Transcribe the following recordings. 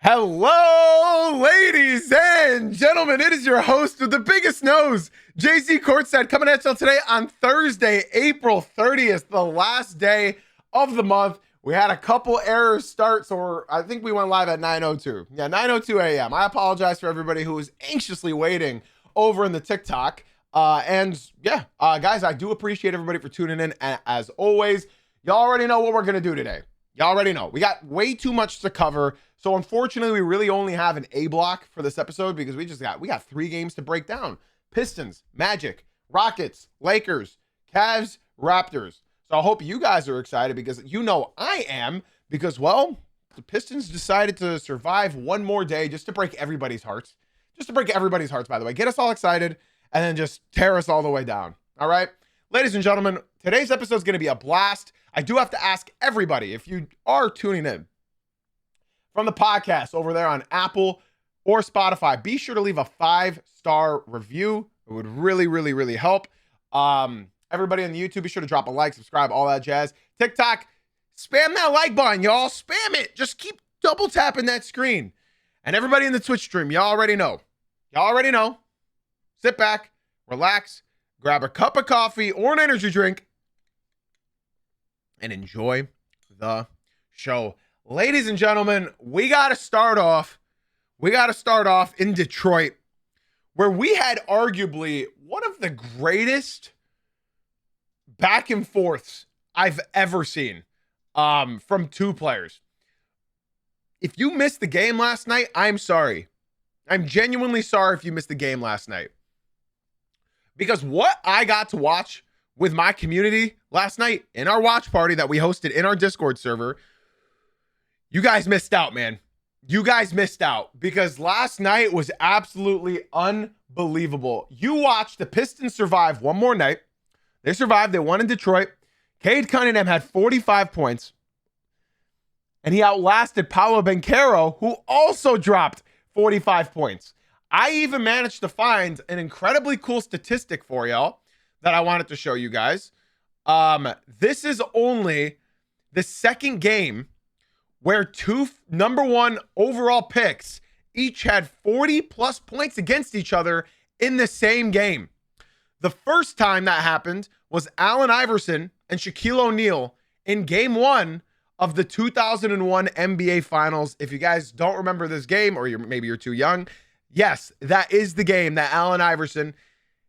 Hello, ladies and gentlemen. It is your host with the biggest nose, JC Courtside, coming at you today on Thursday, April 30th, the last day of the month. We had a couple errors start, so I think we went live at 9:02. Yeah, 9:02 a.m. I apologize for everybody who was anxiously waiting over in the TikTok. Guys, I do appreciate everybody for tuning in. And as always, y'all already know what we're going to do today. Y'all already know. We got way too much to cover. So unfortunately, we really only have an A block for this episode because we got 3 games to break down. Pistons, Magic, Rockets, Lakers, Cavs, Raptors. So I hope you guys are excited because you know I am, because, well, the Pistons decided to survive one more day just to break everybody's hearts. Just to break everybody's hearts, by the way. Get us all excited and then just tear us all the way down. All right? Ladies and gentlemen, today's episode is going to be a blast. I do have to ask everybody, if you are tuning in from the podcast over there on Apple or Spotify, be sure to leave a 5-star review. It would really, really, really help. Everybody on the YouTube, be sure to drop a like, subscribe, all that jazz. TikTok, spam that like button, y'all. Spam it. Just keep double tapping that screen. And everybody in the Twitch stream, y'all already know. Y'all already know. Sit back, relax, grab a cup of coffee or an energy drink, and enjoy the show. Ladies and gentlemen, we got to start off in Detroit, where we had arguably one of the greatest back and forths I've ever seen from 2 players. If you missed the game last night, I'm sorry. I'm genuinely sorry if you missed the game last night. Because what I got to watch with my community last night in our watch party that we hosted in our Discord server, you guys missed out, man. You guys missed out because last night was absolutely unbelievable. You watched the Pistons survive one more night. They survived. They won in Detroit. Cade Cunningham had 45 points, and he outlasted Paolo Banchero, who also dropped 45 points. I even managed to find an incredibly cool statistic for y'all that I wanted to show you guys. This is only the second game where 2 number 1 overall picks each had 40 plus points against each other in the same game. The first time that happened was Allen Iverson and Shaquille O'Neal in game 1 of the 2001 NBA Finals. If you guys don't remember this game, or maybe you're too young, yes, that is the game that Allen Iverson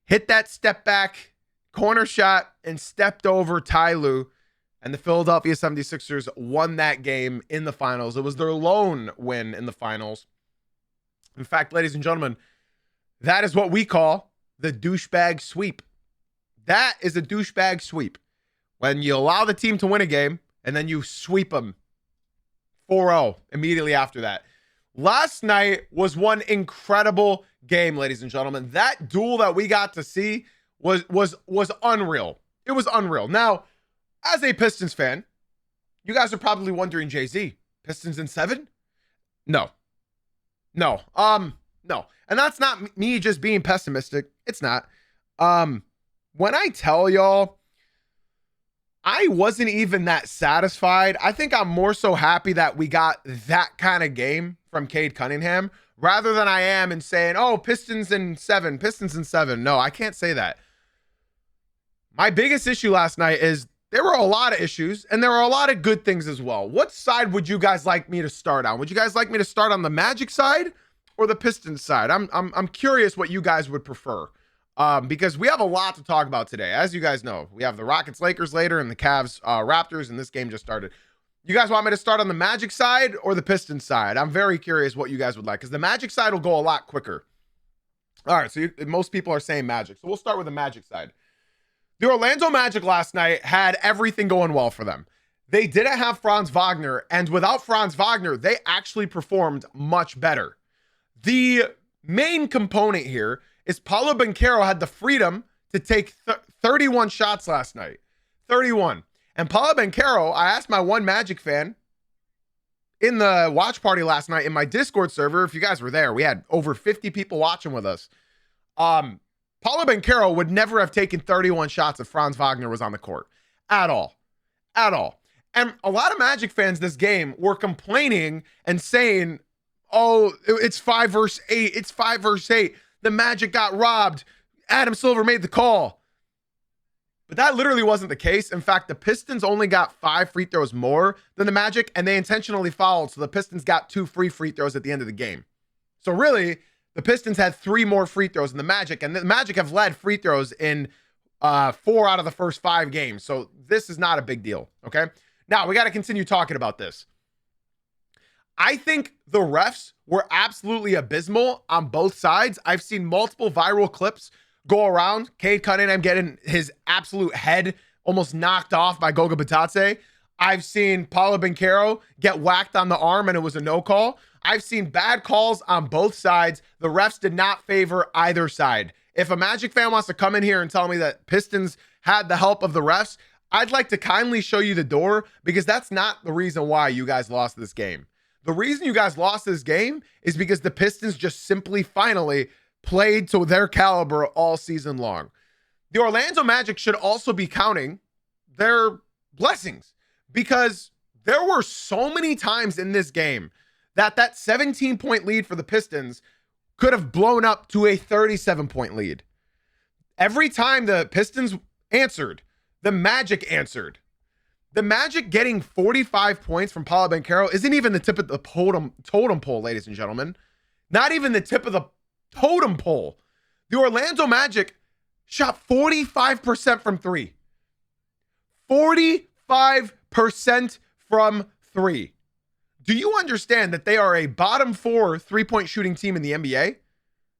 hit that step back corner shot and stepped over Ty Lue, and the Philadelphia 76ers won that game in the finals. It was their lone win in the finals. In fact, ladies and gentlemen, that is what we call the douchebag sweep. That is a douchebag sweep. When you allow the team to win a game and then you sweep them 4-0 immediately after that. Last night was one incredible game, ladies and gentlemen. That duel that we got to see was unreal. It was unreal. Now, as a Pistons fan, you guys are probably wondering, Jay-Z, Pistons in 7? No. No. And that's not me just being pessimistic. It's not. When I tell y'all, I wasn't even that satisfied. I think I'm more so happy that we got that kind of game from Cade Cunningham rather than I am in saying, oh, Pistons in 7. No, I can't say that. My biggest issue last night is there were a lot of issues and there were a lot of good things as well. What side would you guys like me to start on? Would you guys like me to start on the Magic side or the Pistons side? I'm curious what you guys would prefer. Because we have a lot to talk about today. As you guys know, we have the Rockets, Lakers later and the Cavs, Raptors, and this game just started. You guys want me to start on the Magic side or the Pistons side? I'm very curious what you guys would like because the Magic side will go a lot quicker. All right, so most people are saying Magic. So we'll start with the Magic side. The Orlando Magic last night had everything going well for them. They didn't have Franz Wagner, and without Franz Wagner, they actually performed much better. The main component here is Paolo Banchero had the freedom to take 31 shots last night. 31. And Paolo Banchero, I asked my one Magic fan in the watch party last night in my Discord server, if you guys were there, we had over 50 people watching with us. Paolo Banchero would never have taken 31 shots if Franz Wagner was on the court. At all. And a lot of Magic fans this game were complaining and saying, oh, it's 5 versus 8. It's 5 versus 8. The Magic got robbed. Adam Silver made the call. But that literally wasn't the case. In fact, the Pistons only got 5 free throws more than the Magic, and they intentionally fouled. So the Pistons got 2 free throws at the end of the game. So really, the Pistons had 3 more free throws than the Magic, and the Magic have led free throws in 4 out of the first 5 games. So this is not a big deal, okay? Now, we got to continue talking about this. I think the refs were absolutely abysmal on both sides. I've seen multiple viral clips go around. Cade Cunningham getting his absolute head almost knocked off by Goga Bitadze. I've seen Paolo Banchero get whacked on the arm and it was a no call. I've seen bad calls on both sides. The refs did not favor either side. If a Magic fan wants to come in here and tell me that Pistons had the help of the refs, I'd like to kindly show you the door, because that's not the reason why you guys lost this game. The reason you guys lost this game is because the Pistons just simply finally played to their caliber all season long. The Orlando Magic should also be counting their blessings, because there were so many times in this game that 17-point lead for the Pistons could have blown up to a 37-point lead. Every time the Pistons answered, the Magic answered. The Magic getting 45 points from Paolo Banchero isn't even the tip of the totem pole, ladies and gentlemen. Not even the tip of the totem pole. The Orlando Magic shot 45% from 3. 45% from 3. Do you understand that they are a bottom 4 3-point shooting team in the NBA?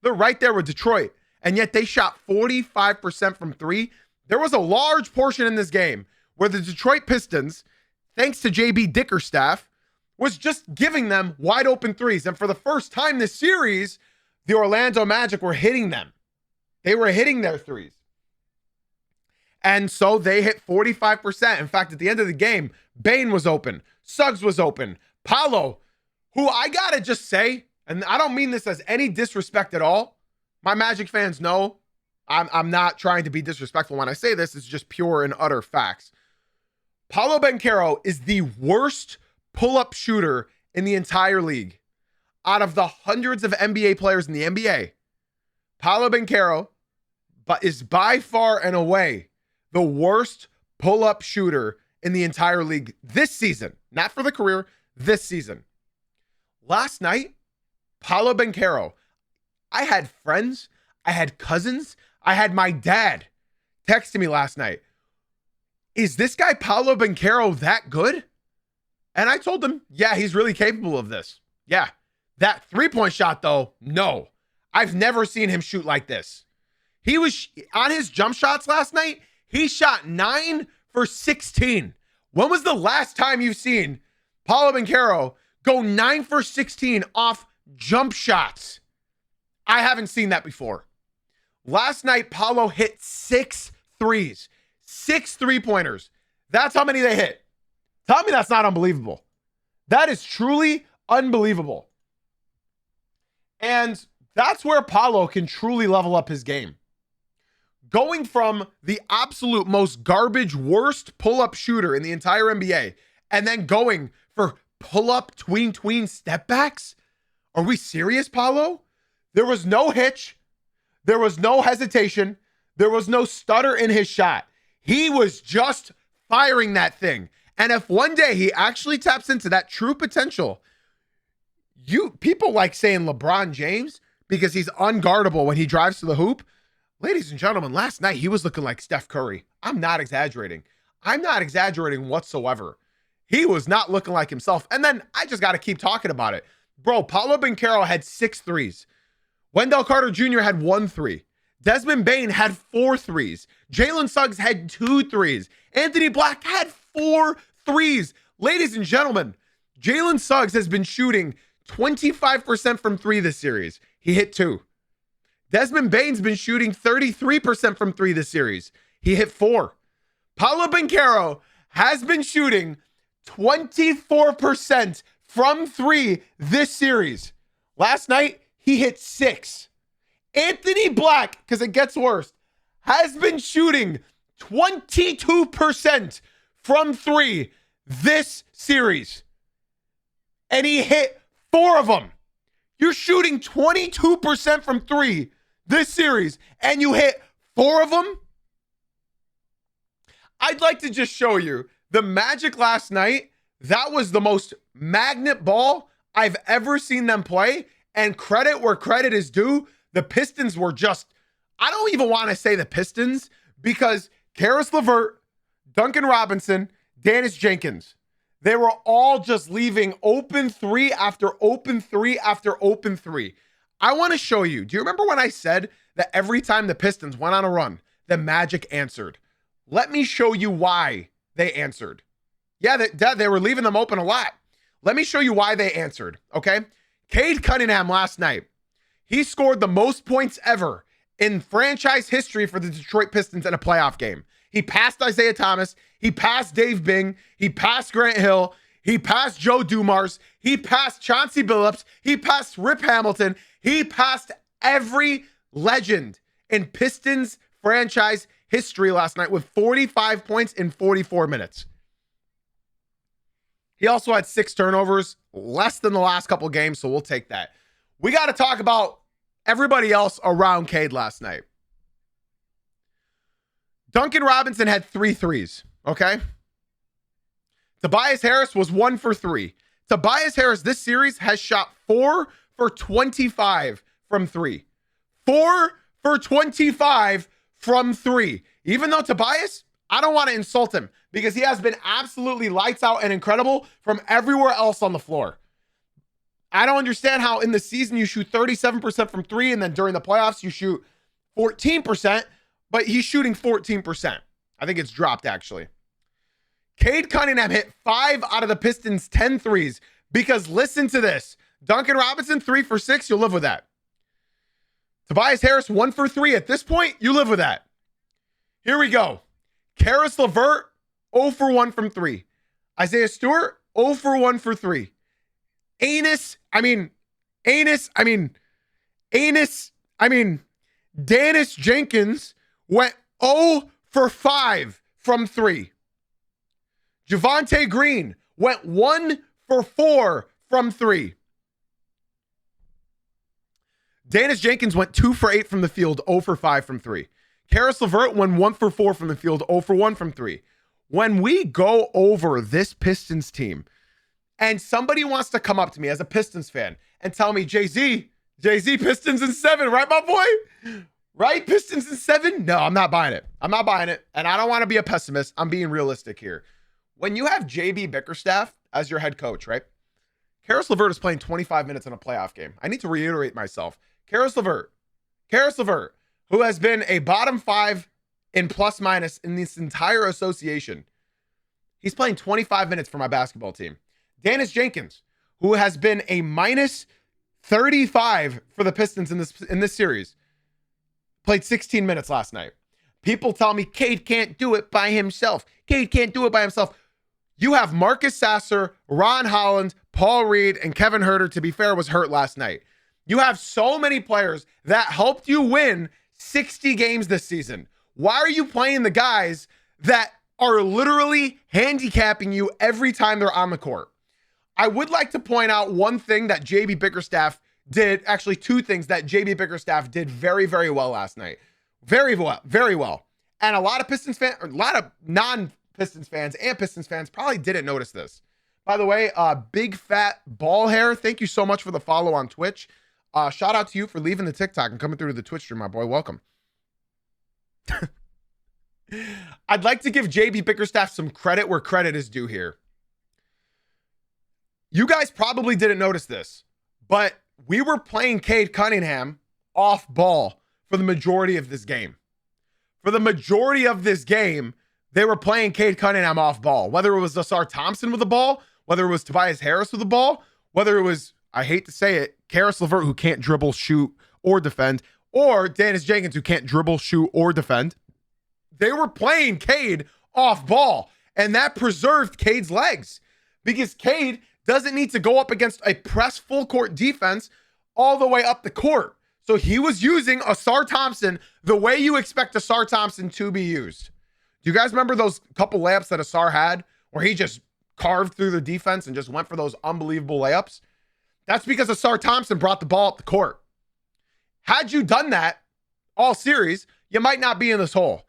They're right there with Detroit, and yet they shot 45% from 3. There was a large portion in this game where the Detroit Pistons, thanks to JB Dickerstaff, was just giving them wide open threes. And for the first time this series, the Orlando Magic were hitting them. They were hitting their threes. And so they hit 45%. In fact, at the end of the game, Bane was open. Suggs was open. Paolo, who I gotta just say, and I don't mean this as any disrespect at all. My Magic fans know I'm not trying to be disrespectful when I say this. It's just pure and utter facts. Paolo Banchero is the worst pull-up shooter in the entire league. Out of the hundreds of NBA players in the NBA, Paolo Banchero is by far and away the worst pull-up shooter in the entire league this season. Not for the career, this season. Last night, Paolo Banchero, I had friends, I had cousins, I had my dad texting me last night. Is this guy Paolo Banchero that good? And I told him, yeah, he's really capable of this. Yeah. That 3-point shot, though, no. I've never seen him shoot like this. He was on his jump shots last night. He shot 9 for 16. When was the last time you've seen Paolo Banchero go 9 for 16 off jump shots? I haven't seen that before. Last night, Paolo hit 6 threes. 6 3-pointers. That's how many they hit. Tell me that's not unbelievable. That is truly unbelievable. And that's where Paolo can truly level up his game. Going from the absolute most garbage, worst pull-up shooter in the entire NBA, and then going for pull-up tween step backs? Are we serious, Paolo? There was no hitch. There was no hesitation. There was no stutter in his shot. He was just firing that thing. And if one day he actually taps into that true potential, people like saying LeBron James because he's unguardable when he drives to the hoop. Ladies and gentlemen, last night he was looking like Steph Curry. I'm not exaggerating. I'm not exaggerating whatsoever. He was not looking like himself. And then I just got to keep talking about it. Bro, Paolo Banchero had 6 threes. Wendell Carter Jr. had 1 3. Desmond Bane had 4 threes. Jalen Suggs had 2 threes. Anthony Black had 4 threes. Ladies and gentlemen, Jalen Suggs has been shooting 25% from 3 this series. He hit 2. Desmond Bane's been shooting 33% from 3 this series. He hit 4. Paolo Banchero has been shooting 24% from 3 this series. Last night, he hit 6. Anthony Black, because it gets worse, has been shooting 22% from 3 this series. And he hit 4 of them. You're shooting 22% from three this series, and you hit 4 of them. I'd like to just show you the Magic last night. That was the most magnet ball I've ever seen them play. And credit where credit is due. The Pistons were just, I don't even want to say the Pistons, because Karis LeVert, Duncan Robinson, Dennis Jenkins, they were all just leaving open three after open three after open three. I want to show you. Do you remember when I said that every time the Pistons went on a run, the Magic answered? Let me show you why they answered. Yeah, they were leaving them open a lot. Let me show you why they answered, okay? Cade Cunningham last night, he scored the most points ever in franchise history for the Detroit Pistons in a playoff game. He passed Isaiah Thomas. He passed Dave Bing. He passed Grant Hill. He passed Joe Dumars. He passed Chauncey Billups. He passed Rip Hamilton. He passed every legend in Pistons franchise history last night with 45 points in 44 minutes. He also had 6 turnovers, less than the last couple games, so we'll take that. We got to talk about everybody else around Cade last night. Duncan Robinson had 3 threes, okay? Tobias Harris was 1 for 3. Tobias Harris this series has shot 4 for 25 from 3. 4 for 25 from 3. Even though Tobias, I don't want to insult him because he has been absolutely lights out and incredible from everywhere else on the floor. I don't understand how in the season you shoot 37% from 3 and then during the playoffs you shoot 14%, but he's shooting 14%. I think it's dropped actually. Cade Cunningham hit 5 out of the Pistons' 10 threes because listen to this. Duncan Robinson, 3 for 6. You'll live with that. Tobias Harris, 1 for 3. At this point, you live with that. Here we go. Karis LeVert, 0 for 1 from 3. Isaiah Stewart, 0 for 1 for 3. Dennis Jenkins went 0 for 5 from 3. Javonte Green went 1 for 4 from 3. Dennis Jenkins went 2 for 8 from the field, 0 for 5 from 3. Karis LeVert went 1 for 4 from the field, 0 for 1 from 3. When we go over this Pistons team, and somebody wants to come up to me as a Pistons fan and tell me, Jay-Z, Pistons in 7, right, my boy? Right? Pistons in 7? No, I'm not buying it. I'm not buying it. And I don't want to be a pessimist. I'm being realistic here. When you have JB Bickerstaff as your head coach, right? Karis LeVert is playing 25 minutes in a playoff game. I need to reiterate myself. Karis LeVert, who has been a bottom 5 in plus minus in this entire association. He's playing 25 minutes for my basketball team. Dennis Jenkins, who has been a minus 35 for the Pistons in this series, played 16 minutes last night. People tell me Cade can't do it by himself. Cade can't do it by himself. You have Marcus Sasser, Ron Holland, Paul Reed, and Kevin Huerter, to be fair, was hurt last night. You have so many players that helped you win 60 games this season. Why are you playing the guys that are literally handicapping you every time they're on the court? I would like to point out one thing that JB Bickerstaff did, actually 2 things that JB Bickerstaff did very, very well last night. Very well, very well. And a lot of Pistons fans, or a lot of non-Pistons fans and Pistons fans probably didn't notice this. By the way, Big Fat Ball Hair, thank you so much for the follow on Twitch. Shout out to you for leaving the TikTok and coming through to the Twitch stream, my boy. Welcome. I'd like to give JB Bickerstaff some credit where credit is due here. You guys probably didn't notice this, but we were playing Cade Cunningham off ball for the majority of this game. For the majority of this game, they were playing Cade Cunningham off ball. Whether it was Asar Thompson with the ball, whether it was Tobias Harris with the ball, whether it was, I hate to say it, Karis LeVert, who can't dribble, shoot, or defend, or Dennis Jenkins, who can't dribble, shoot, or defend. They were playing Cade off ball, and that preserved Cade's legs because Cade doesn't need to go up against a press full court defense all the way up the court. So he was using Asar Thompson the way you expect Asar Thompson to be used. Do you guys remember those couple layups that Asar had where he just carved through the defense and just went for those unbelievable layups? That's because Asar Thompson brought the ball up the court. Had you done that all series, you might not be in this hole,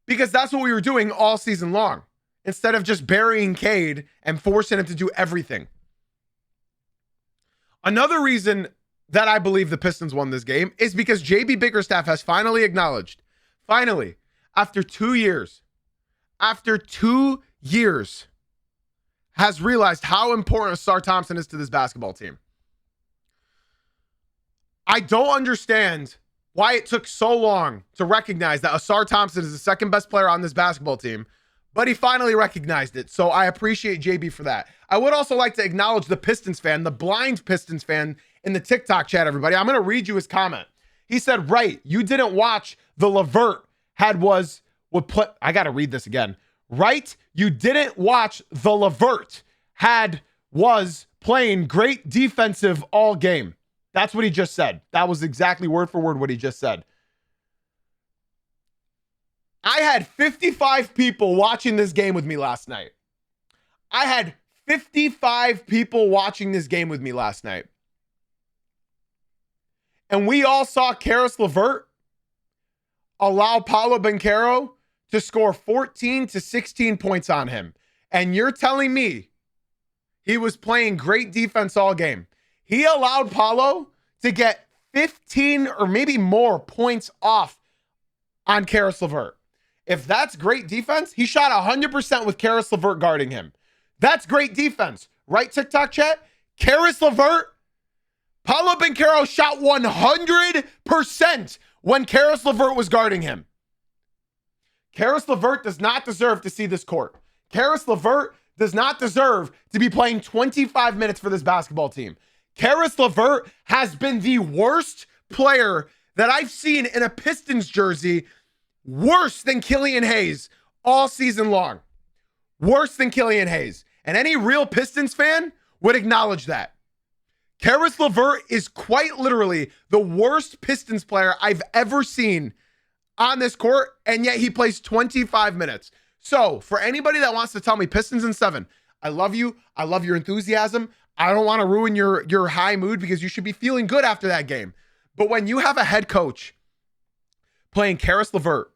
because that's what we were doing all season long, instead of just burying Cade and forcing him to do everything. Another reason that I believe the Pistons won this game is because JB Bickerstaff has finally acknowledged, after 2 years, has realized how important Asar Thompson is to this basketball team. I don't understand why it took so long to recognize that Asar Thompson is the second best player on this basketball team, but he finally recognized it. So I appreciate JB for that. I would also like to acknowledge the Pistons fan, the blind Pistons fan in the TikTok chat, everybody. I'm going to read you his comment. He said, right, you didn't watch the Levert I got to read this again. Right, you didn't watch the Levert was playing great defensive all game. That's what he just said. That was exactly word for word what he just said. I had 55 people watching this game with me last night. And we all saw Caris LeVert allow Paolo Banchero to score 14 to 16 points on him. And you're telling me he was playing great defense all game. He allowed Paolo to get 15 or maybe more points off on Caris LeVert. If that's great defense, he shot 100% with Caris LeVert guarding him. That's great defense, right, TikTok chat? Caris LeVert, Paolo Banchero shot 100% when Caris LeVert was guarding him. Caris LeVert does not deserve to see this court. Caris LeVert does not deserve to be playing 25 minutes for this basketball team. Caris LeVert has been the worst player that I've seen in a Pistons jersey, worse than Killian Hayes all season long. Worse than Killian Hayes. And any real Pistons fan would acknowledge that. Caris LeVert is quite literally the worst Pistons player I've ever seen on this court, and yet he plays 25 minutes. So for anybody that wants to tell me Pistons in 7, I love you. I love your enthusiasm. I don't want to ruin your high mood, because you should be feeling good after that game. But when you have a head coach playing Caris LeVert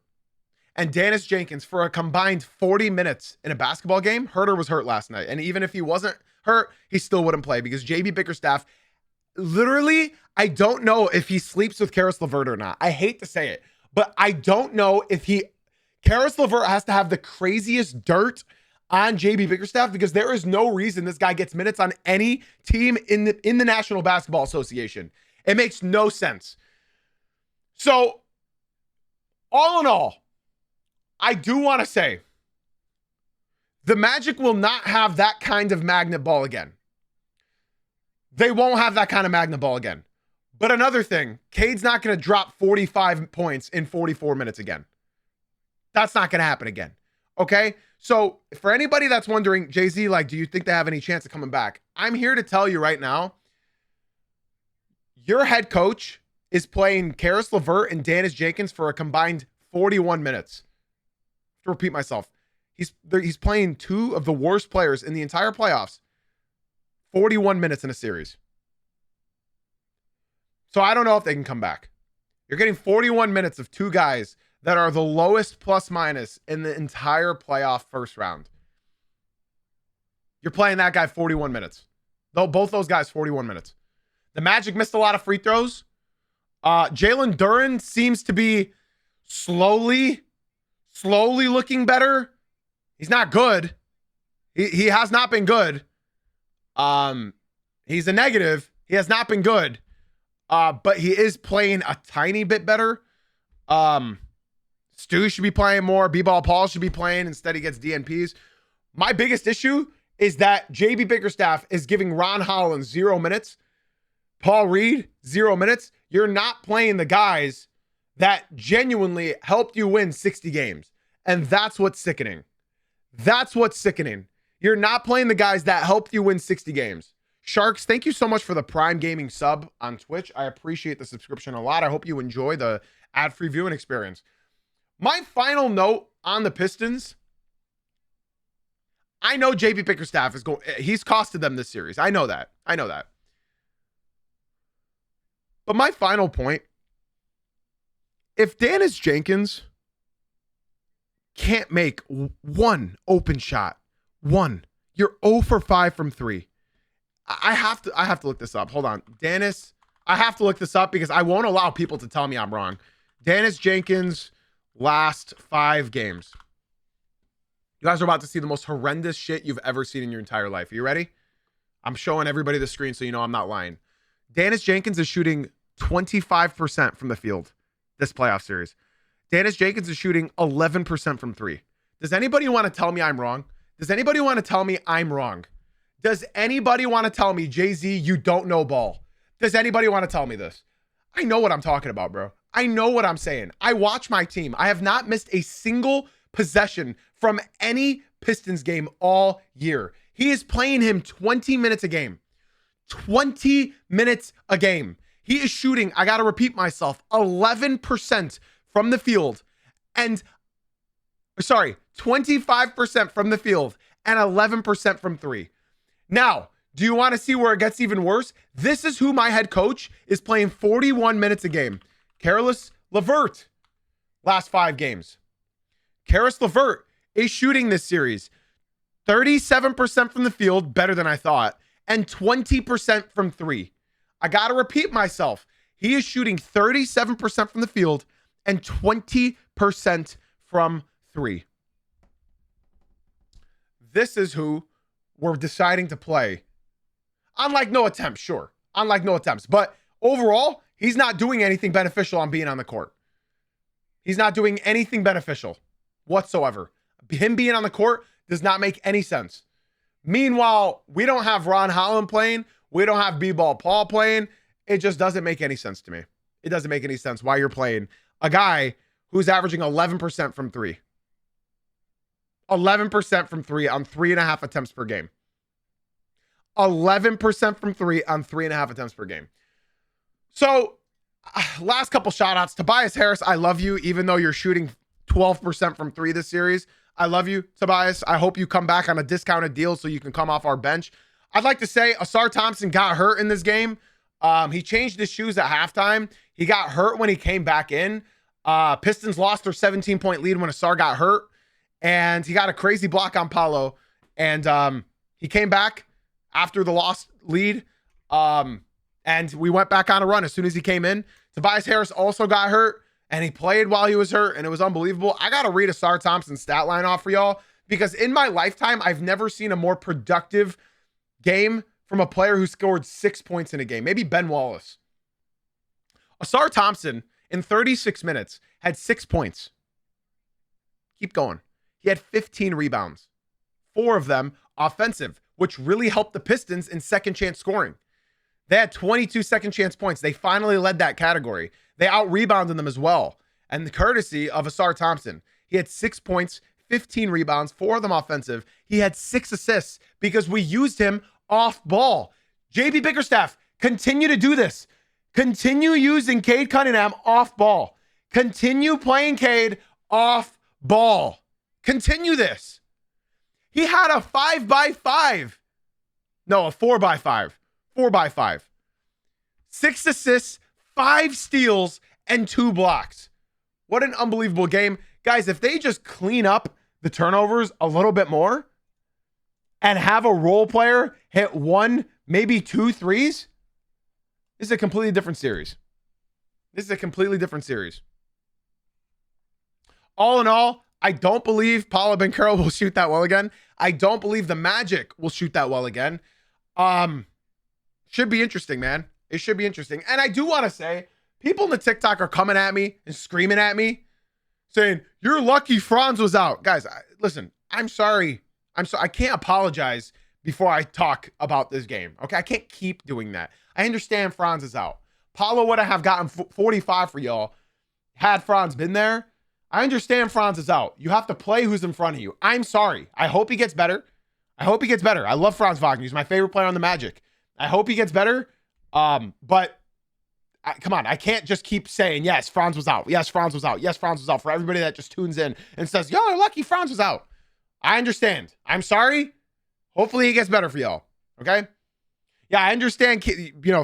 and Dennis Jenkins for a combined 40 minutes in a basketball game, Herter was hurt last night. And even if he wasn't hurt, he still wouldn't play, because JB Bickerstaff, literally, I don't know if he sleeps with Caris LeVert or not. I hate to say it, but I don't know if Caris LeVert has to have the craziest dirt on JB Bickerstaff, because there is no reason this guy gets minutes on any team in the National Basketball Association. It makes no sense. So, all in all, I do want to say the Magic will not have that kind of magnet ball again. They won't have that kind of magnet ball again. But another thing, Cade's not going to drop 45 points in 44 minutes again. That's not going to happen again. Okay? So for anybody that's wondering, Jay-Z, like, do you think they have any chance of coming back? I'm here to tell you right now, your head coach is playing Caris LeVert and Dennis Jenkins for a combined 41 minutes. To repeat myself, he's playing two of the worst players in the entire playoffs 41 minutes in a series. So I don't know if they can come back. You're getting 41 minutes of two guys that are the lowest plus minus in the entire playoff first round. You're playing that guy 41 minutes. Though both those guys 41 minutes. The Magic missed a lot of free throws. Jalen Duren seems to be slowly looking better. He's not good. He has not been good. He's a negative. He has not been good. But he is playing a tiny bit better. Stu should be playing more. B-Ball Paul should be playing. Instead, he gets DNPs. My biggest issue is that JB Bickerstaff is giving Ron Holland 0 minutes. Paul Reed, 0 minutes. You're not playing the guys that genuinely helped you win 60 games. And that's what's sickening. That's what's sickening. You're not playing the guys that helped you win 60 games. Sharks, thank you so much for the Prime Gaming sub on Twitch. I appreciate the subscription a lot. I hope you enjoy the ad-free viewing experience. My final note on the Pistons, I know JB Bickerstaff he's costed them this series. I know that. But my final point, if Dennis Jenkins can't make one open shot, you're 0 for 5 from 3. I have to look this up. Hold on. Dennis, I have to look this up because I won't allow people to tell me I'm wrong. Dennis Jenkins last 5 games. You guys are about to see the most horrendous shit you've ever seen in your entire life. Are you ready? I'm showing everybody the screen so you know I'm not lying. Dennis Jenkins is shooting 25% from the field this playoff series. Dennis Jenkins is shooting 11% from 3. Does anybody want to tell me I'm wrong? Does anybody want to tell me I'm wrong? Does anybody want to tell me, Jay-Z, you don't know ball? Does anybody want to tell me this? I know what I'm talking about, bro. I know what I'm saying. I watch my team. I have not missed a single possession from any Pistons game all year. He is playing him 20 minutes a game. 20 minutes a game. He is shooting, I got to repeat myself, 11% from the field and 25% from the field and 11% from 3. Now, do you want to see where it gets even worse? This is who my head coach is playing 41 minutes a game. Caris LeVert, last 5 games. Caris LeVert is shooting this series 37% from the field, better than I thought, and 20% from 3. I got to repeat myself. He is shooting 37% from the field and 20% from 3. This is who we're deciding to play. Unlike no attempts, sure. Unlike no attempts. But overall, he's not doing anything beneficial on being on the court. He's not doing anything beneficial whatsoever. Him being on the court does not make any sense. Meanwhile, we don't have Ron Holland playing. We don't have B-Ball Paul playing. It just doesn't make any sense to me. It doesn't make any sense why you're playing a guy who's averaging 11% from 3. 11% from 3 on 3.5 attempts per game. 11% from 3 on 3.5 attempts per game. So, last couple shout outs. Tobias Harris, I love you, even though you're shooting 12% from 3 this series. I love you, Tobias. I hope you come back on a discounted deal so you can come off our bench. I'd like to say Ausar Thompson got hurt in this game. He changed his shoes at halftime. He got hurt when he came back in. Pistons lost their 17-point lead when Ausar got hurt. And he got a crazy block on Paolo. And he came back after the lost lead. And we went back on a run as soon as he came in. Tobias Harris also got hurt. And he played while he was hurt. And it was unbelievable. I got to read Ausar Thompson's stat line off for y'all. Because in my lifetime, I've never seen a more productive game from a player who scored 6 points in a game. Maybe Ben Wallace. Ausar Thompson, in 36 minutes, had 6 points. Keep going. He had 15 rebounds. 4 of them offensive, which really helped the Pistons in second chance scoring. They had 22 second chance points. They finally led that category. They out-rebounded them as well. And the courtesy of Ausar Thompson. He had 6 points, 15 rebounds, 4 of them offensive. He had 6 assists because we used him off ball. JB Bickerstaff, continue to do this. Continue using Cade Cunningham off ball. Continue playing Cade off ball. Continue this. He had a 5x5. No, a 4x5. 4x5. 6 assists, 5 steals, and 2 blocks. What an unbelievable game. Guys, if they just clean up the turnovers a little bit more and have a role player hit 1, maybe 2 threes, this is a completely different series. This is a completely different series. All in all, I don't believe Paolo Banchero will shoot that well again. I don't believe the Magic will shoot that well again. Should be interesting, man. It should be interesting. And I do want to say, people in the TikTok are coming at me and screaming at me, saying, you're lucky Franz was out. Guys, listen, I'm sorry. I can't apologize before I talk about this game. Okay, I can't keep doing that. I understand Franz is out. Paolo would have gotten 45 for y'all had Franz been there. I understand Franz is out. You have to play who's in front of you. I'm sorry. I hope he gets better. I love Franz Wagner. He's my favorite player on the Magic. I hope he gets better. But come on. I can't just keep saying, yes, Franz was out. Yes, Franz was out. Yes, Franz was out for everybody that just tunes in and says, y'all are lucky Franz was out. I understand. I'm sorry. Hopefully he gets better for y'all. Okay. Yeah, I understand,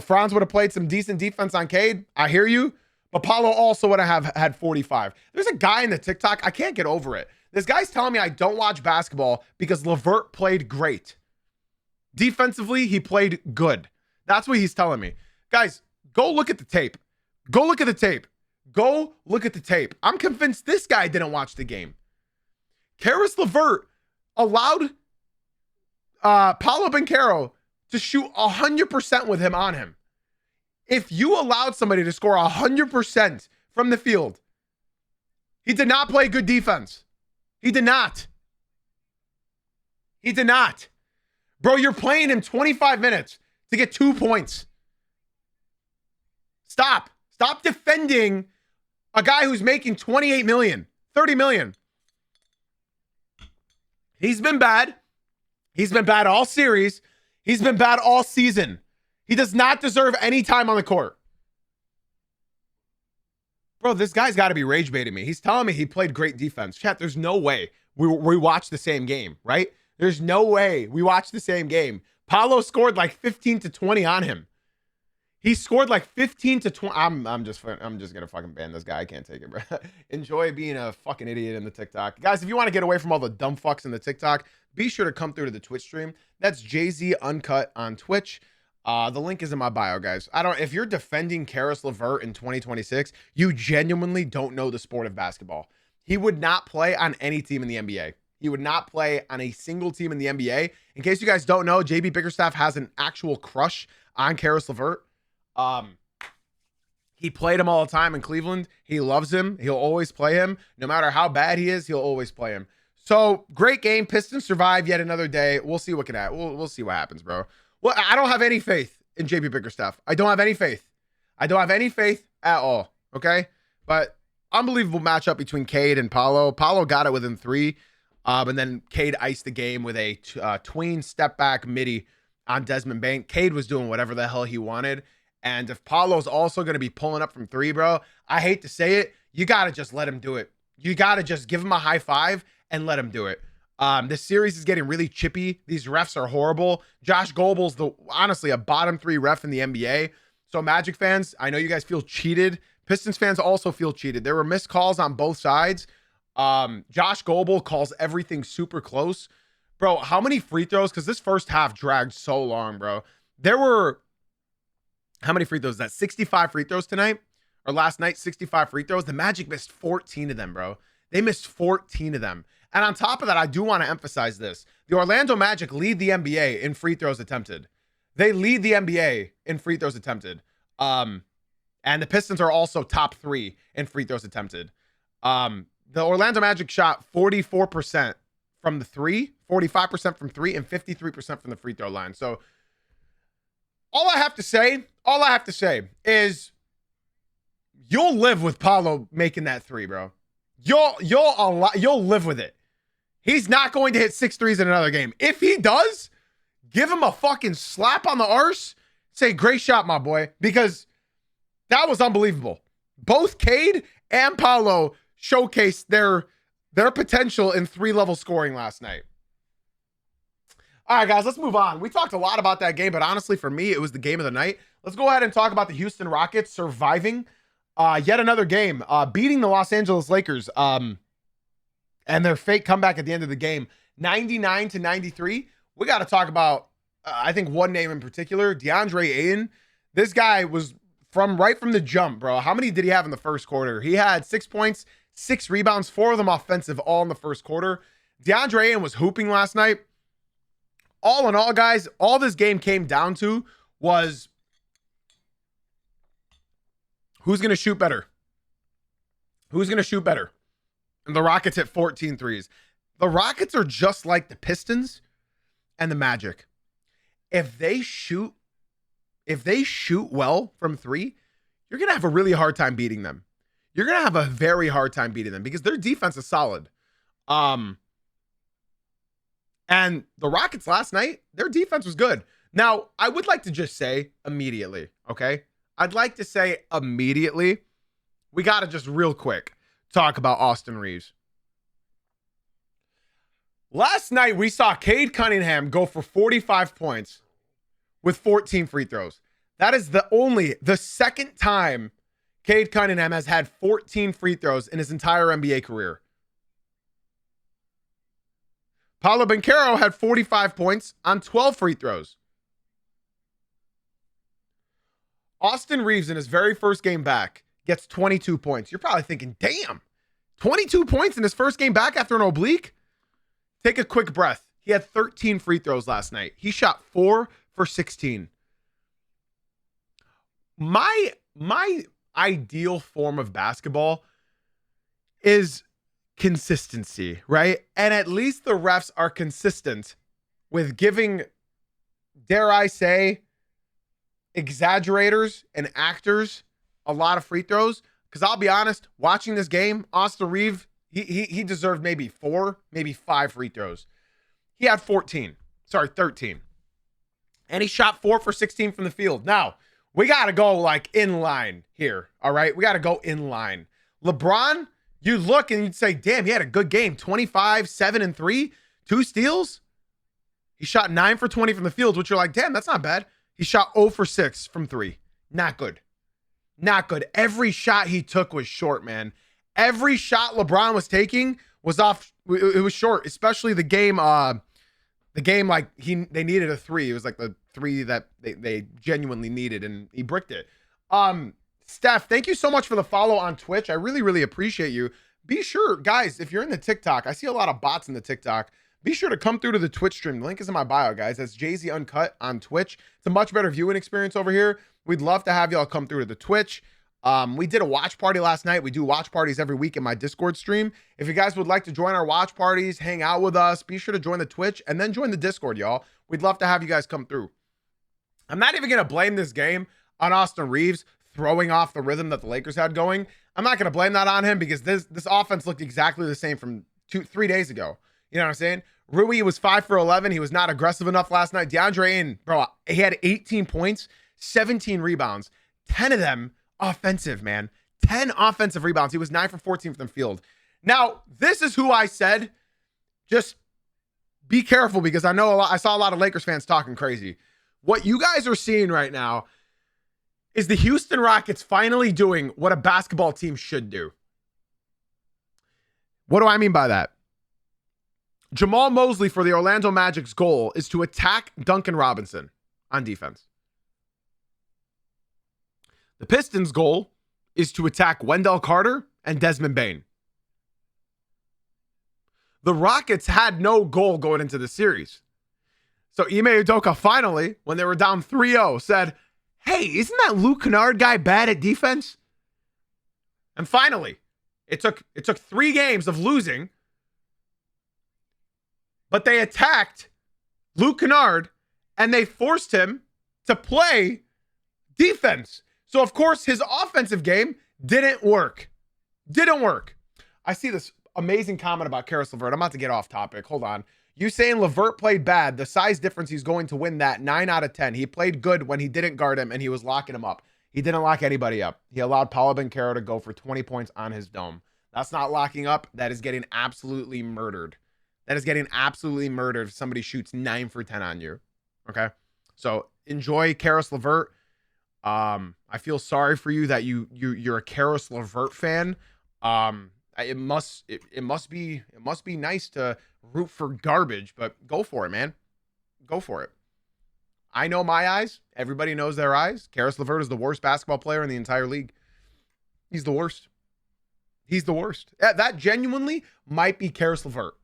Franz would have played some decent defense on Cade. I hear you. But Paolo also would have had 45. There's a guy in the TikTok. I can't get over it. This guy's telling me I don't watch basketball because LeVert played great. Defensively, he played good. That's what he's telling me. Guys, go look at the tape. Go look at the tape. Go look at the tape. I'm convinced this guy didn't watch the game. Karis LeVert allowed Paolo Banchero to shoot 100% with him on him. If you allowed somebody to score 100% from the field, he did not play good defense. He did not. He did not. Bro, you're playing him 25 minutes to get 2 points. Stop. Stop defending a guy who's making 28 million, 30 million. He's been bad. He's been bad all series. He's been bad all season. He does not deserve any time on the court. Bro, this guy's got to be rage baiting me. He's telling me he played great defense. Chat, there's no way we watched the same game, right? There's no way we watched the same game. Paolo scored like 15 to 20 on him. He scored like 15 to 20. I'm just gonna fucking ban this guy. I can't take it, bro. Enjoy being a fucking idiot in the TikTok. Guys, if you want to get away from all the dumb fucks in the TikTok, be sure to come through to the Twitch stream. That's Jay-Z Uncut on Twitch. The link is in my bio, guys. If you're defending Karis LeVert in 2026, you genuinely don't know the sport of basketball. He would not play on any team in the NBA. He would not play on a single team in the NBA. In case you guys don't know, JB Bickerstaff has an actual crush on Karis LeVert. He played him all the time in Cleveland. He loves him. He'll always play him. No matter how bad he is, he'll always play him. So, great game. Pistons survive yet another day. We'll see what can happen. We'll see what happens, bro. Well, I don't have any faith in JB Bickerstaff. I don't have any faith. I don't have any faith at all. Okay? But unbelievable matchup between Cade and Paolo. Paolo got it within 3. And then Cade iced the game with a tween step back midi on Desmond Bain. Cade was doing whatever the hell he wanted. And if Paolo's also going to be pulling up from 3, bro, I hate to say it, you got to just let him do it. You got to just give him a high five and let him do it. This series is getting really chippy. These refs are horrible. Josh Goebel's honestly a bottom 3 ref in the NBA. So Magic fans, I know you guys feel cheated. Pistons fans also feel cheated. There were missed calls on both sides. Josh Goebel calls everything super close. Bro, how many free throws? Because this first half dragged so long, bro. There were... How many free throws is that? 65 free throws tonight? Or last night, 65 free throws. The Magic missed 14 of them, bro. They missed 14 of them. And on top of that, I do want to emphasize this. The Orlando Magic lead the NBA in free throws attempted. They lead the NBA in free throws attempted. And the Pistons are also top 3 in free throws attempted. The Orlando Magic shot 44% from the 3, 45% from 3, and 53% from the free throw line. So all I have to say is you'll live with Paolo making that 3, bro. You'll live with it. He's not going to hit 6 threes in another game. If he does, give him a fucking slap on the arse. Say, great shot, my boy, because that was unbelievable. Both Cade and Paolo showcased their potential in 3-level scoring last night. All right, guys, let's move on. We talked a lot about that game, but honestly, for me, it was the game of the night. Let's go ahead and talk about the Houston Rockets surviving yet another game, beating the Los Angeles Lakers, and their fake comeback at the end of the game, 99-93. We got to talk about, I think, one name in particular, DeAndre Ayton. This guy was right from the jump, bro. How many did he have in the first quarter? He had 6 points, 6 rebounds, 4 of them offensive, all in the first quarter. DeAndre Ayton was hooping last night. All in all, guys, all this game came down to was who's going to shoot better? Who's going to shoot better? And the Rockets hit 14 threes. The Rockets are just like the Pistons and the Magic. If they shoot well from 3, you're going to have a really hard time beating them. You're going to have a very hard time beating them because their defense is solid. And the Rockets last night, their defense was good. Now, I would like to just say immediately, okay? I'd like to say immediately, we got to just real quick talk about Austin Reeves. Last night, we saw Cade Cunningham go for 45 points with 14 free throws. That is the second time Cade Cunningham has had 14 free throws in his entire NBA career. Paolo Banchero had 45 points on 12 free throws. Austin Reeves in his very first game back gets 22 points. You're probably thinking, damn, 22 points in his first game back after an oblique? Take a quick breath. He had 13 free throws last night. He shot 4 for 16. My ideal form of basketball is consistency, right? And at least the refs are consistent with giving, dare I say, exaggerators and actors a lot of free throws. Because I'll be honest, watching this game, Austin Reeves, he deserved maybe 4, maybe 5 free throws. He had 13. And he shot 4 for 16 from the field. Now, we got to go like in line here, all right? We got to go in line. LeBron, you look and you'd say, damn, he had a good game. 25, 7, and 3, 2 steals. He shot 9 for 20 from the field, which you're like, damn, that's not bad. He shot 0 for 6 from 3. Not good. Not good. Every shot he took was short, man. Every shot LeBron was taking was off. It was short, especially the game like they needed a 3. It was like the 3 that they genuinely needed, and he bricked it. Steph, thank you so much for the follow on Twitch. I really, really appreciate you. Be sure, guys, if you're in the TikTok, I see a lot of bots in the TikTok. Be sure to come through to the Twitch stream. The link is in my bio, guys. That's Jay-Z Uncut on Twitch. It's a much better viewing experience over here. We'd love to have y'all come through to the Twitch. We did a watch party last night. We do watch parties every week in my Discord stream. If you guys would like to join our watch parties, hang out with us, be sure to join the Twitch and then join the Discord, y'all. We'd love to have you guys come through. I'm not even going to blame this game on Austin Reeves throwing off the rhythm that the Lakers had going. I'm not going to blame that on him because this offense looked exactly the same from 3 days ago. You know what I'm saying? Rui was 5 for 11. He was not aggressive enough last night. DeAndre Ayton, bro, he had 18 points, 17 rebounds, 10 of them offensive, man. 10 offensive rebounds. He was 9 for 14 from the field. Now, this is who I said, just be careful because I saw a lot of Lakers fans talking crazy. What you guys are seeing right now is the Houston Rockets finally doing what a basketball team should do. What do I mean by that? Jamal Mosley for the Orlando Magic's goal is to attack Duncan Robinson on defense. The Pistons' goal is to attack Wendell Carter and Desmond Bane. The Rockets had no goal going into the series. So Ime Udoka finally, when they were down 3-0, said, hey, isn't that Luke Kennard guy bad at defense? And finally, it took 3 games of losing, but they attacked Luke Kennard and they forced him to play defense. So, of course, his offensive game didn't work. I see this amazing comment about Karis LeVert. I'm about to get off topic. Hold on. You saying LeVert played bad. The size difference, he's going to win that 9 out of 10. He played good when he didn't guard him and he was locking him up. He didn't lock anybody up. He allowed Paolo Banchero to go for 20 points on his dome. That's not locking up. That is getting absolutely murdered. If somebody shoots 9 for 10 on you. Okay? So enjoy Karis LeVert. I feel sorry for you that you're a Karis LeVert fan. It must be nice to root for garbage, but go for it, man. Go for it. I know my eyes. Everybody knows their eyes. Karis LeVert is the worst basketball player in the entire league. He's the worst. That genuinely might be Karis LeVert.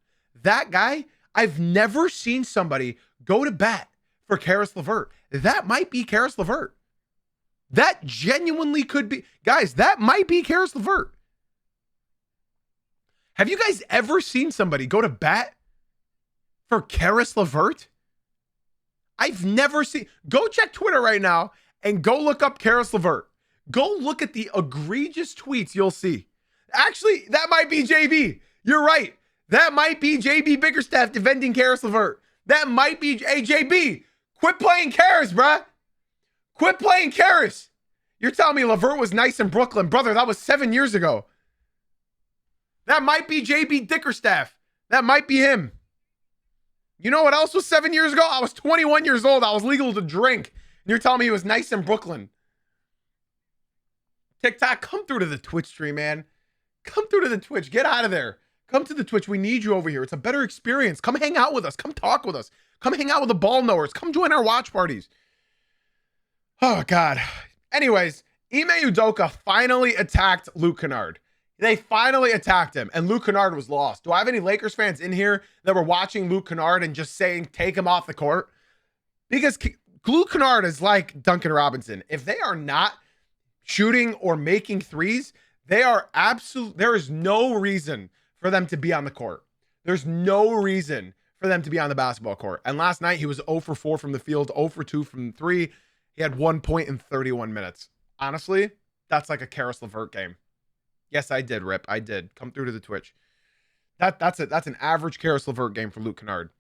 That guy, I've never seen somebody go to bat for Karis LeVert. That might be Karis LeVert. That genuinely could be. Guys, that might be Karis LeVert. Have you guys ever seen somebody go to bat for Karis LeVert? I've never seen. Go check Twitter right now and go look up Karis LeVert. Go look at the egregious tweets you'll see. Actually, that might be JB. You're right. That might be JB Bickerstaff defending Karis LeVert. That might be JB. Quit playing Karis, bruh. Quit playing Karis. You're telling me LeVert was nice in Brooklyn. Brother, that was 7 years ago. That might be JB Dickerstaff. That might be him. You know what else was 7 years ago? I was 21 years old. I was legal to drink. And you're telling me it was nice in Brooklyn. TikTok, come through to the Twitch stream, man. Come through to the Twitch. Get out of there. Come to the Twitch. We need you over here. It's a better experience. Come hang out with us. Come talk with us. Come hang out with the ball knowers. Come join our watch parties. Oh, God. Anyways, Ime Udoka finally attacked Luke Kennard. They finally attacked him, and Luke Kennard was lost. Do I have any Lakers fans in here that were watching Luke Kennard and just saying, take him off the court? Because Luke Kennard is like Duncan Robinson. If they are not shooting or making threes, there is no reason for them to be on the court. There's no reason for them to be on the basketball court. And last night, he was 0 for 4 from the field, 0 for 2 from 3. He had 1 point in 31 minutes. Honestly, that's like a Karis LeVert game. Yes, I did, Rip. I did. Come through to the Twitch. That's an average Karis LeVert game for Luke Kennard.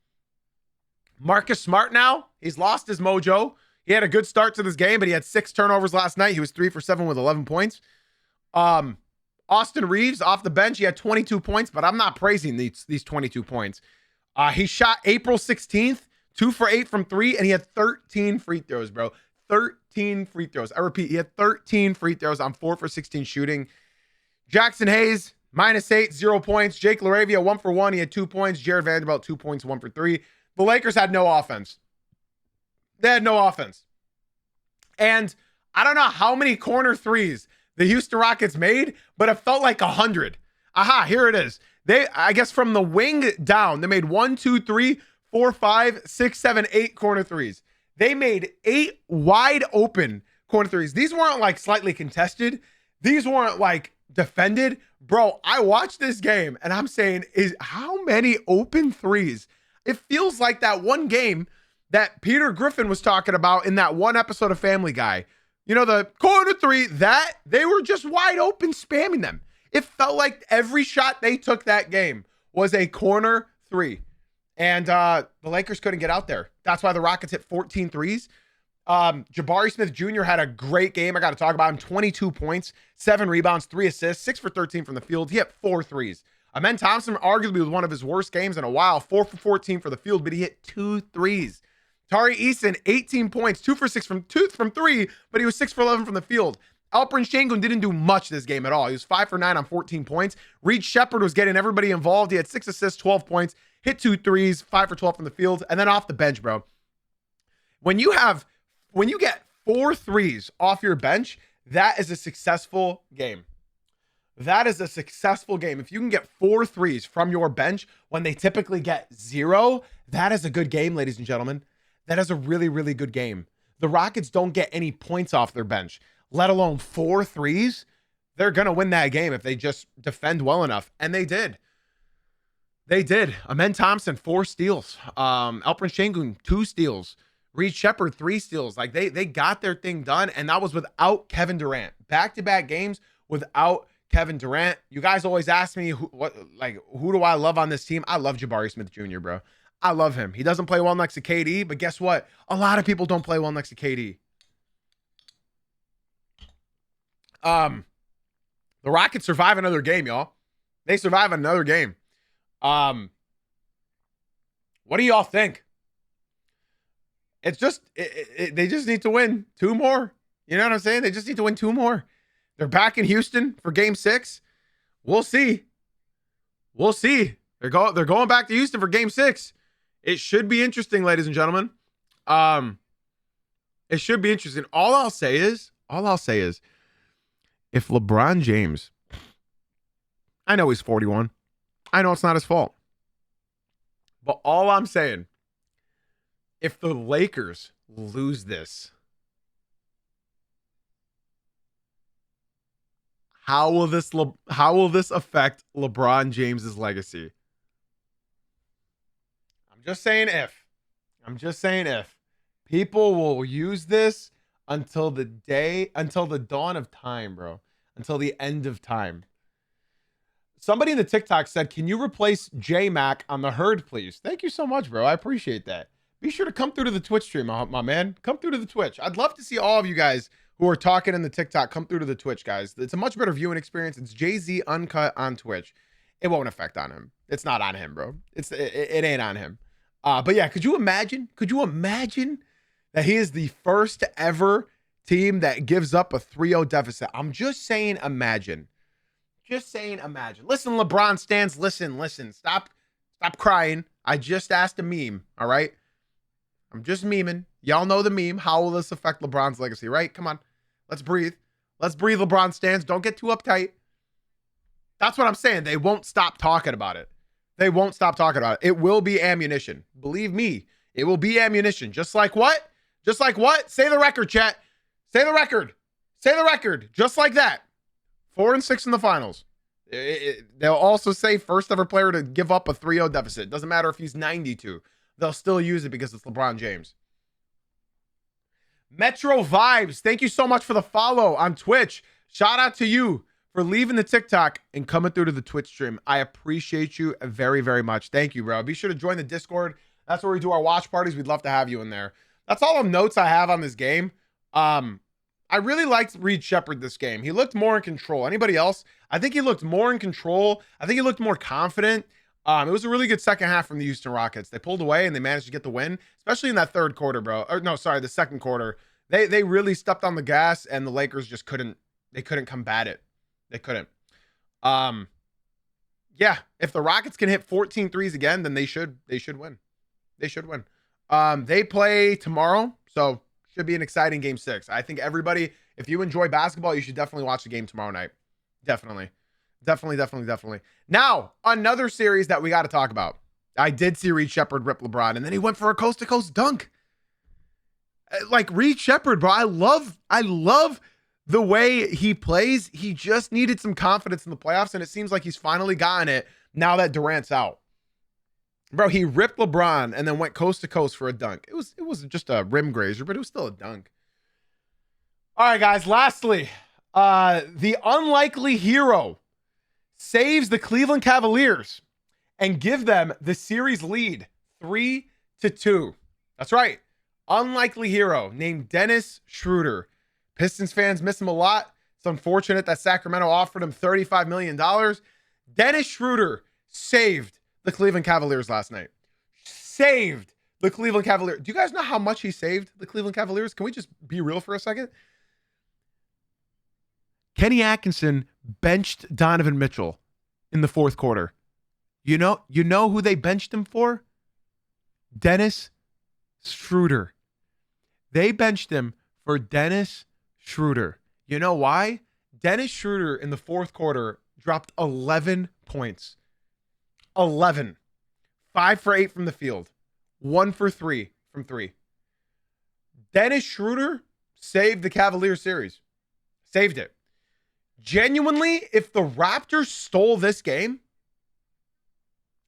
Marcus Smart now, he's lost his mojo. He had a good start to this game, but he had 6 turnovers last night. He was 3 for 7 with 11 points. Austin Reeves off the bench, he had 22 points, but I'm not praising these 22 points. He shot April 16th, 2 for 8 from 3, and he had 13 free throws, bro. 13 free throws. I repeat, he had 13 free throws on 4 for 16 shooting. Jackson Hayes, -8, 0 points. Jake LaRavia, 1 for 1. He had 2 points. Jared Vanderbilt, 2 points, 1 for 3. The Lakers had no offense. They had no offense. And I don't know how many corner threes the Houston Rockets made, but it felt like 100. Aha, here it is. I guess from the wing down, they made 1, 2, 3, 4, 5, 6, 7, 8 corner threes. They made 8 wide open corner threes. These weren't like slightly contested. These weren't like defended. Bro, I watched this game and I'm saying, how many open threes? It feels like that one game that Peter Griffin was talking about in that one episode of Family Guy. You know, the corner three, that they were just wide open spamming them. It felt like every shot they took that game was a corner three. And the Lakers couldn't get out there. That's why the Rockets hit 14 threes. Jabari Smith Jr. had a great game. I got to talk about him. 22 points, 7 rebounds, 3 assists, 6 for 13 from the field. He hit 4 threes. Amen Thompson arguably was one of his worst games in a while. 4 for 14 for the field, but he hit 2 threes. Tari Eason, 18 points, 2 for 6 from 3, but he was 6 for 11 from the field. Alperen Sengun didn't do much this game at all. He was 5 for 9 on 14 points. Reed Shepherd was getting everybody involved. He had 6 assists, 12 points, hit 2 threes, 5 for 12 from the field, and then off the bench, bro. When you get 4 threes off your bench, that is a successful game. That is a successful game. If you can get 4 threes from your bench when they typically get 0, that is a good game, ladies and gentlemen. That is a really, really good game. The Rockets don't get any points off their bench, let alone 4 threes. They're going to win that game if they just defend well enough. And they did. They did. Amen Thompson, 4 steals. Alperen Sengun, 2 steals. Reed Shepherd, 3 steals. Like they got their thing done, and that was without Kevin Durant. Back-to-back games without Kevin Durant. You guys always ask me who do I love on this team? I love Jabari Smith Jr., bro. I love him. He doesn't play well next to KD, but guess what? A lot of people don't play well next to KD. The Rockets survive another game, y'all. They survive another game. What do y'all think? It's just, they just need to win 2 more. You know what I'm saying? They just need to win 2 more. They're back in Houston for game 6. We'll see. We'll see. They're going back to Houston for game 6. It should be interesting, ladies and gentlemen. It should be interesting. All I'll say is, if LeBron James, I know he's 41. I know it's not his fault. But all I'm saying, if the Lakers lose this, how will this affect LeBron James's legacy? I'm just saying if. People will use this until the dawn of time, bro. Until the end of time. Somebody in the TikTok said, can you replace J-Mac on the herd, please? Thank you so much, bro. I appreciate that. Be sure to come through to the Twitch stream, my man. Come through to the Twitch. I'd love to see all of you guys who are talking in the TikTok come through to the Twitch, guys. It's a much better viewing experience. It's Jay-Z Uncut on Twitch. It won't affect on him. It's not on him, bro. It ain't on him. But yeah, could you imagine? Could you imagine that he is the first ever team that gives up a 3-0 deficit? I'm just saying imagine. Just saying imagine. Listen, LeBron stands, listen. Stop crying. I just asked a meme, all right? I'm just memeing. Y'all know the meme. How will this affect LeBron's legacy, right? Come on. Let's breathe. Let's breathe, LeBron stands. Don't get too uptight. That's what I'm saying. They won't stop talking about it. They won't stop talking about it. It will be ammunition. Believe me, it will be ammunition. Just like what? Just like what? Say the record, chat. Say the record. Say the record. Just like that. 4-6 in the finals. They'll also say first ever player to give up a 3-0 deficit. Doesn't matter if he's 92. They'll still use it because it's LeBron James. Metro Vibes, thank you so much for the follow on Twitch. Shout out to you for leaving the TikTok and coming through to the Twitch stream. I appreciate you very, very much. Thank you, bro. Be sure to join the Discord. That's where we do our watch parties. We'd love to have you in there. That's all the notes I have on this game. I really liked Reed Shepherd this game. He looked more in control. Anybody else? I think he looked more in control. I think he looked more confident. It was a really good second half from the Houston Rockets. They pulled away and they managed to get the win, especially in that third quarter, bro. Or no, sorry, the second quarter. They really stepped on the gas and the Lakers just couldn't combat it. They couldn't. Yeah, if the Rockets can hit 14 threes again, then they should win. They should win. They play tomorrow, so should be an exciting game 6. I think everybody, if you enjoy basketball, you should definitely watch the game tomorrow night. Definitely. Now, another series that we got to talk about. I did see Reed Shepherd rip LeBron, and then he went for a coast-to-coast dunk. Like Reed Shepherd, bro, I love the way he plays. He just needed some confidence in the playoffs, and it seems like he's finally gotten it now that Durant's out. Bro, he ripped LeBron and then went coast to coast for a dunk. It was just a rim grazer, but it was still a dunk. All right, guys. Lastly, the unlikely hero saves the Cleveland Cavaliers and give them the series lead 3-2. That's right. Unlikely hero named Dennis Schroeder. Pistons fans miss him a lot. It's unfortunate that Sacramento offered him $35 million. Dennis Schroeder saved the Cleveland Cavaliers last night. Saved the Cleveland Cavaliers. Do you guys know how much he saved the Cleveland Cavaliers? Can we just be real for a second? Kenny Atkinson benched Donovan Mitchell in the fourth quarter. You know who they benched him for? Dennis Schroeder. They benched him for Dennis Schroeder. You know why? Dennis Schroeder in the fourth quarter dropped 11 points. 11. 5 for 8 from the field. 1 for 3 from 3. Dennis Schroeder saved the Cavaliers series. Saved it. Genuinely, if the Raptors stole this game,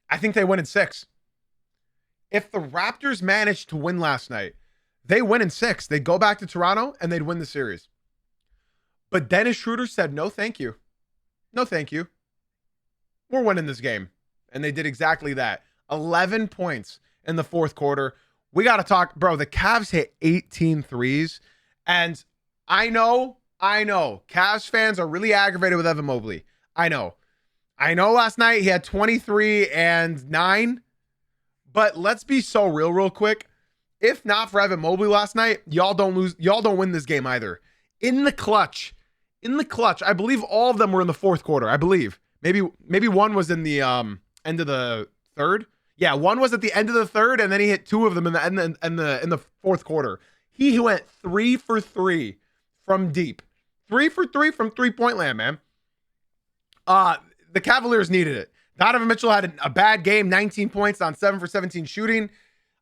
I think they win in 6. If the Raptors managed to win last night, they win in 6. They'd go back to Toronto and they'd win the series. But Dennis Schroeder said, no, thank you. No, thank you. We're winning this game. And they did exactly that. 11 points in the fourth quarter. We got to talk, bro. The Cavs hit 18 threes. And I know Cavs fans are really aggravated with Evan Mobley. I know last night he had 23 and 9. But let's be so real quick. If not for Evan Mobley last night, y'all don't win this game either. In the clutch, I believe all of them were in the fourth quarter. I believe maybe one was in the end of the third. Yeah, one was at the end of the third, and then he hit 2 of them in the fourth quarter. He went 3 for 3 from deep. 3 for 3 from 3-point land, man. The Cavaliers needed it. Donovan Mitchell had a bad game, 19 points on 7 for 17 shooting.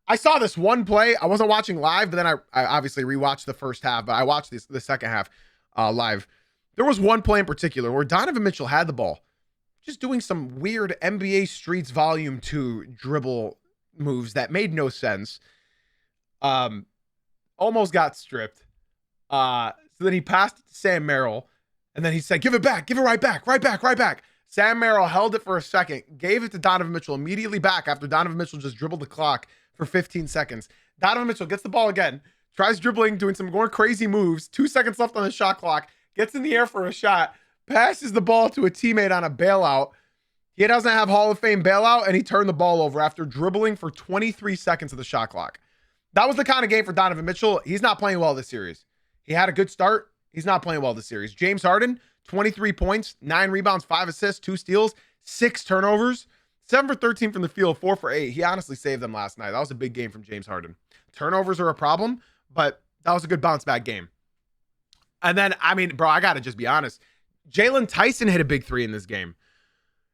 I saw this one play. I wasn't watching live, but then I obviously rewatched the first half, but I watched the second half live. There was one play in particular where Donovan Mitchell had the ball, just doing some weird NBA Streets Volume 2 dribble moves that made no sense. Almost got stripped. So then he passed it to Sam Merrill, and then he said, give it back, give it right back. Sam Merrill held it for a second, gave it to Donovan Mitchell immediately back after Donovan Mitchell just dribbled the clock for 15 seconds. Donovan Mitchell gets the ball again, tries dribbling, doing some more crazy moves. 2 seconds left on the shot clock, gets in the air for a shot, passes the ball to a teammate on a bailout. He doesn't have Hall of Fame bailout, and he turned the ball over after dribbling for 23 seconds of the shot clock. That was the kind of game for Donovan Mitchell. He's not playing well this series. He had a good start. He's not playing well this series. James Harden, 23 points, 9 rebounds, 5 assists, 2 steals, 6 turnovers, 7 for 13 from the field, 4 for 8. He honestly saved them last night. That was a big game from James Harden. Turnovers are a problem, but that was a good bounce back game. And then, I mean, bro, I got to just be honest. Jalen Tyson hit a big 3 in this game.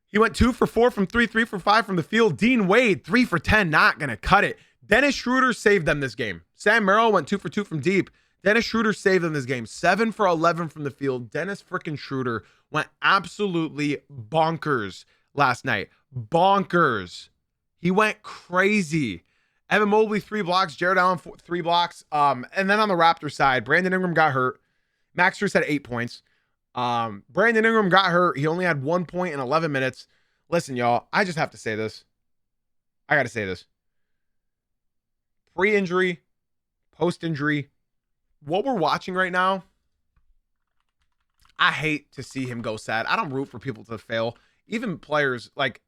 He went 2 for 4 from 3, 3 for 5 from the field. Dean Wade, 3 for 10, not going to cut it. Dennis Schroeder saved them this game. Sam Merrill went 2 for 2 from deep. Dennis Schroeder saved them this game. 7 for 11 from the field. Dennis freaking Schroeder went absolutely bonkers last night. Bonkers. He went crazy. Evan Mobley, 3 blocks. Jared Allen, 3 blocks. And then on the Raptors side, Brandon Ingram got hurt. Max Strus had 8 points. Brandon Ingram got hurt. He only had 1 point in 11 minutes. Listen, y'all, I just have to say this. I got to say this. Pre-injury, post-injury, what we're watching right now, I hate to see him go sad. I don't root for people to fail. Even players like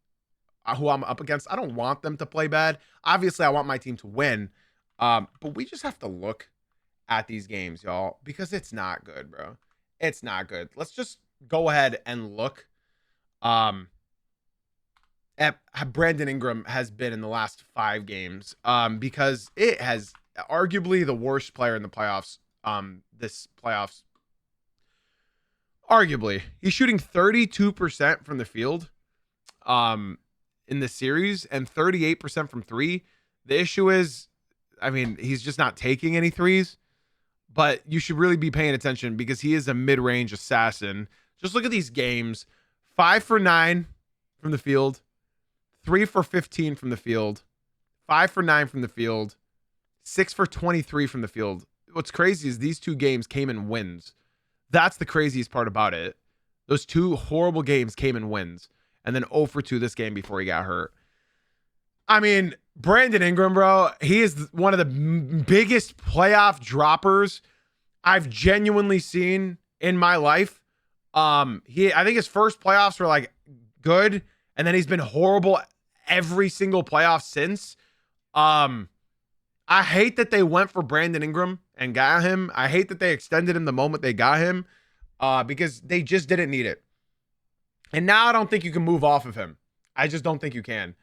who I'm up against, I don't want them to play bad. Obviously, I want my team to win. But we just have to look at these games, y'all, because it's not good, bro. It's not good. Let's just go ahead and look at how Brandon Ingram has been in the last 5 games, because it has arguably the worst player in the playoffs. This playoffs, arguably, he's shooting 32% from the field, in the series, and 38% from 3. The issue is, I mean, he's just not taking any threes. But you should really be paying attention because he is a mid-range assassin. Just look at these games. 5 for 9 from the field. 3 for 15 from the field. 5 for 9 from the field. 6 for 23 from the field. What's crazy is these 2 games came in wins. That's the craziest part about it. Those 2 horrible games came in wins. And then 0 for 2 this game before he got hurt. I mean, Brandon Ingram, bro, he is one of the biggest playoff droppers I've genuinely seen in my life. I think his first playoffs were like good, and then he's been horrible every single playoff since. I hate that they went for Brandon Ingram and got him. I hate that they extended him the moment they got him, because they just didn't need it. And now I don't think you can move off of him. I just don't think you can.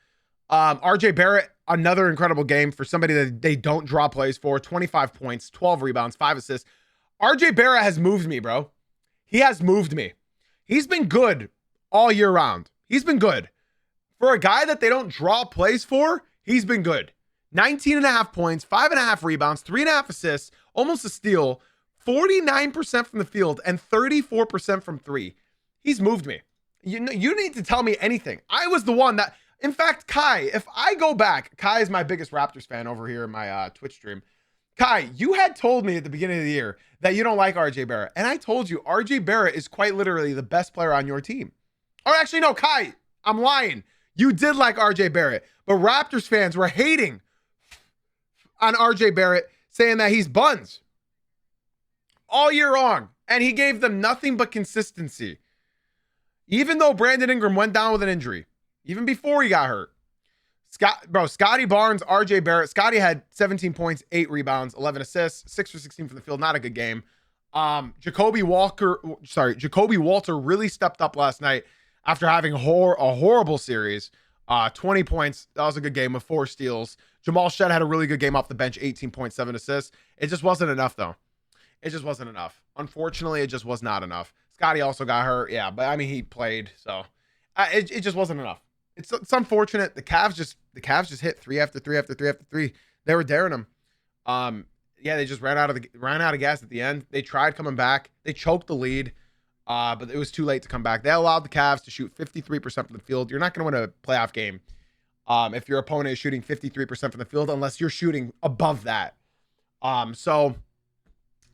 RJ Barrett, another incredible game for somebody that they don't draw plays for. 25 points, 12 rebounds, 5 assists. RJ Barrett has moved me, bro. He has moved me. He's been good all year round. He's been good. For a guy that they don't draw plays for, he's been good. 19.5 points, 5.5 rebounds, 3.5 assists, almost a steal, 49% from the field, and 34% from 3. He's moved me. You need to tell me anything. I was the one that... In fact, Kai, if I go back, Kai is my biggest Raptors fan over here in my Twitch stream. Kai, you had told me at the beginning of the year that you don't like RJ Barrett. And I told you RJ Barrett is quite literally the best player on your team. Or actually, no, Kai, I'm lying. You did like RJ Barrett. But Raptors fans were hating on RJ Barrett, saying that he's buns all year long. And he gave them nothing but consistency. Even though Brandon Ingram went down with an injury. Even before he got hurt. Scotty Barnes, RJ Barrett. Scotty had 17 points, 8 rebounds, 11 assists, 6 for 16 from the field. Not a good game. Jacoby Walter really stepped up last night after having a horrible series. 20 points. That was a good game with 4 steals. Jamal Shed had a really good game off the bench, 18.7 assists. It just wasn't enough, though. It just wasn't enough. Unfortunately, it just was not enough. Scotty also got hurt. Yeah, but I mean, he played, so it just wasn't enough. It's unfortunate. The Cavs just hit 3 after 3 after 3 after 3. They were daring them. Yeah, they just ran out of gas at the end. They tried coming back. They choked the lead, but it was too late to come back. They allowed the Cavs to shoot 53% from the field. You're not going to win a playoff game if your opponent is shooting 53% from the field, unless you're shooting above that. So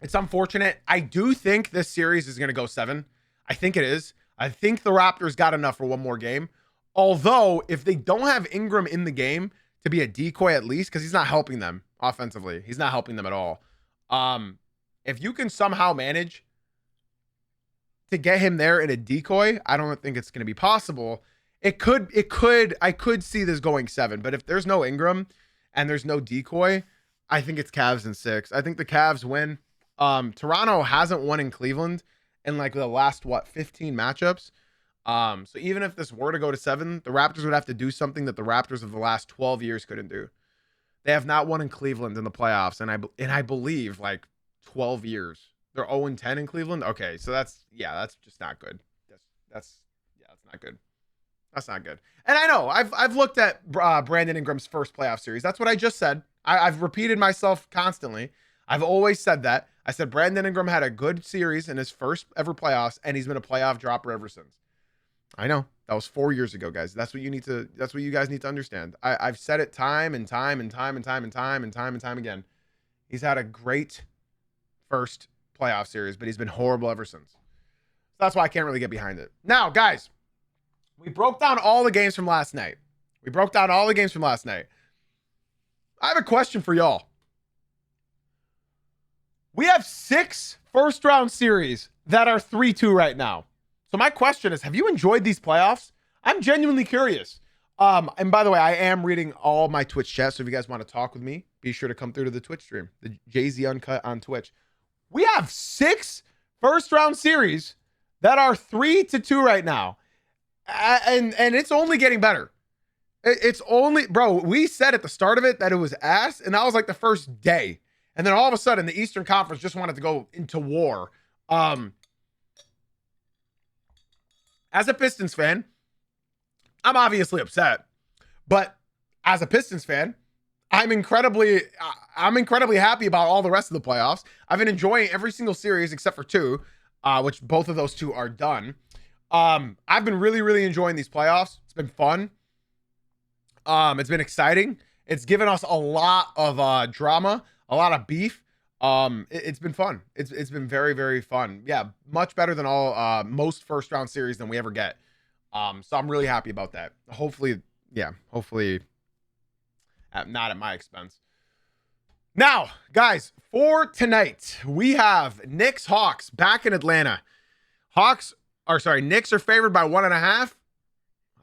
it's unfortunate. I do think this series is going to go 7. I think it is. I think the Raptors got enough for one more game. Although, if they don't have Ingram in the game to be a decoy at least, because he's not helping them offensively. He's not helping them at all. If you can somehow manage to get him there in a decoy, I don't think it's going to be possible. I could see this going 7, but if there's no Ingram and there's no decoy, I think it's Cavs in 6. I think the Cavs win. Toronto hasn't won in Cleveland in like the last 15 matchups. So even if this were to go to 7, the Raptors would have to do something that the Raptors of the last 12 years couldn't do. They have not won in Cleveland in the playoffs, and I believe like 12 years. They're 0-10 in Cleveland. Okay, so that's just not good. That's not good. That's not good. And I know I've looked at Brandon Ingram's first playoff series. That's what I just said. I've repeated myself constantly. I've always said that. I said Brandon Ingram had a good series in his first ever playoffs, and he's been a playoff dropper ever since. I know that was 4 years ago, guys. That's what you guys need to understand. I've said it time and time again. He's had a great first playoff series, but he's been horrible ever since. So that's why I can't really get behind it. Now, guys, we broke down all the games from last night. I have a question for y'all. We have 6 first-round series that are 3-2 right now. So my question is, have you enjoyed these playoffs? I'm genuinely curious. And by the way, I am reading all my Twitch chat, so if you guys want to talk with me, be sure to come through to the Twitch stream, the Jay-Z Uncut on Twitch. We have 6 first-round series that are 3-2 right now. And it's only getting better. It's only, bro, we said at the start of it that it was ass, and that was like the first day. And then all of a sudden, the Eastern Conference just wanted to go into war. As a Pistons fan, I'm obviously upset. But as a Pistons fan, I'm incredibly happy about all the rest of the playoffs. I've been enjoying every single series except for 2, which both of those 2 are done. I've been really enjoying these playoffs. It's been fun. It's been exciting. It's given us a lot of drama, a lot of beef. It's been fun. It's been very fun. Yeah, much better than most first round series than we ever get. So I'm really happy about that. Hopefully not at my expense. Now, guys, for tonight, we have Knicks Hawks back in Atlanta. Knicks are favored by 1.5.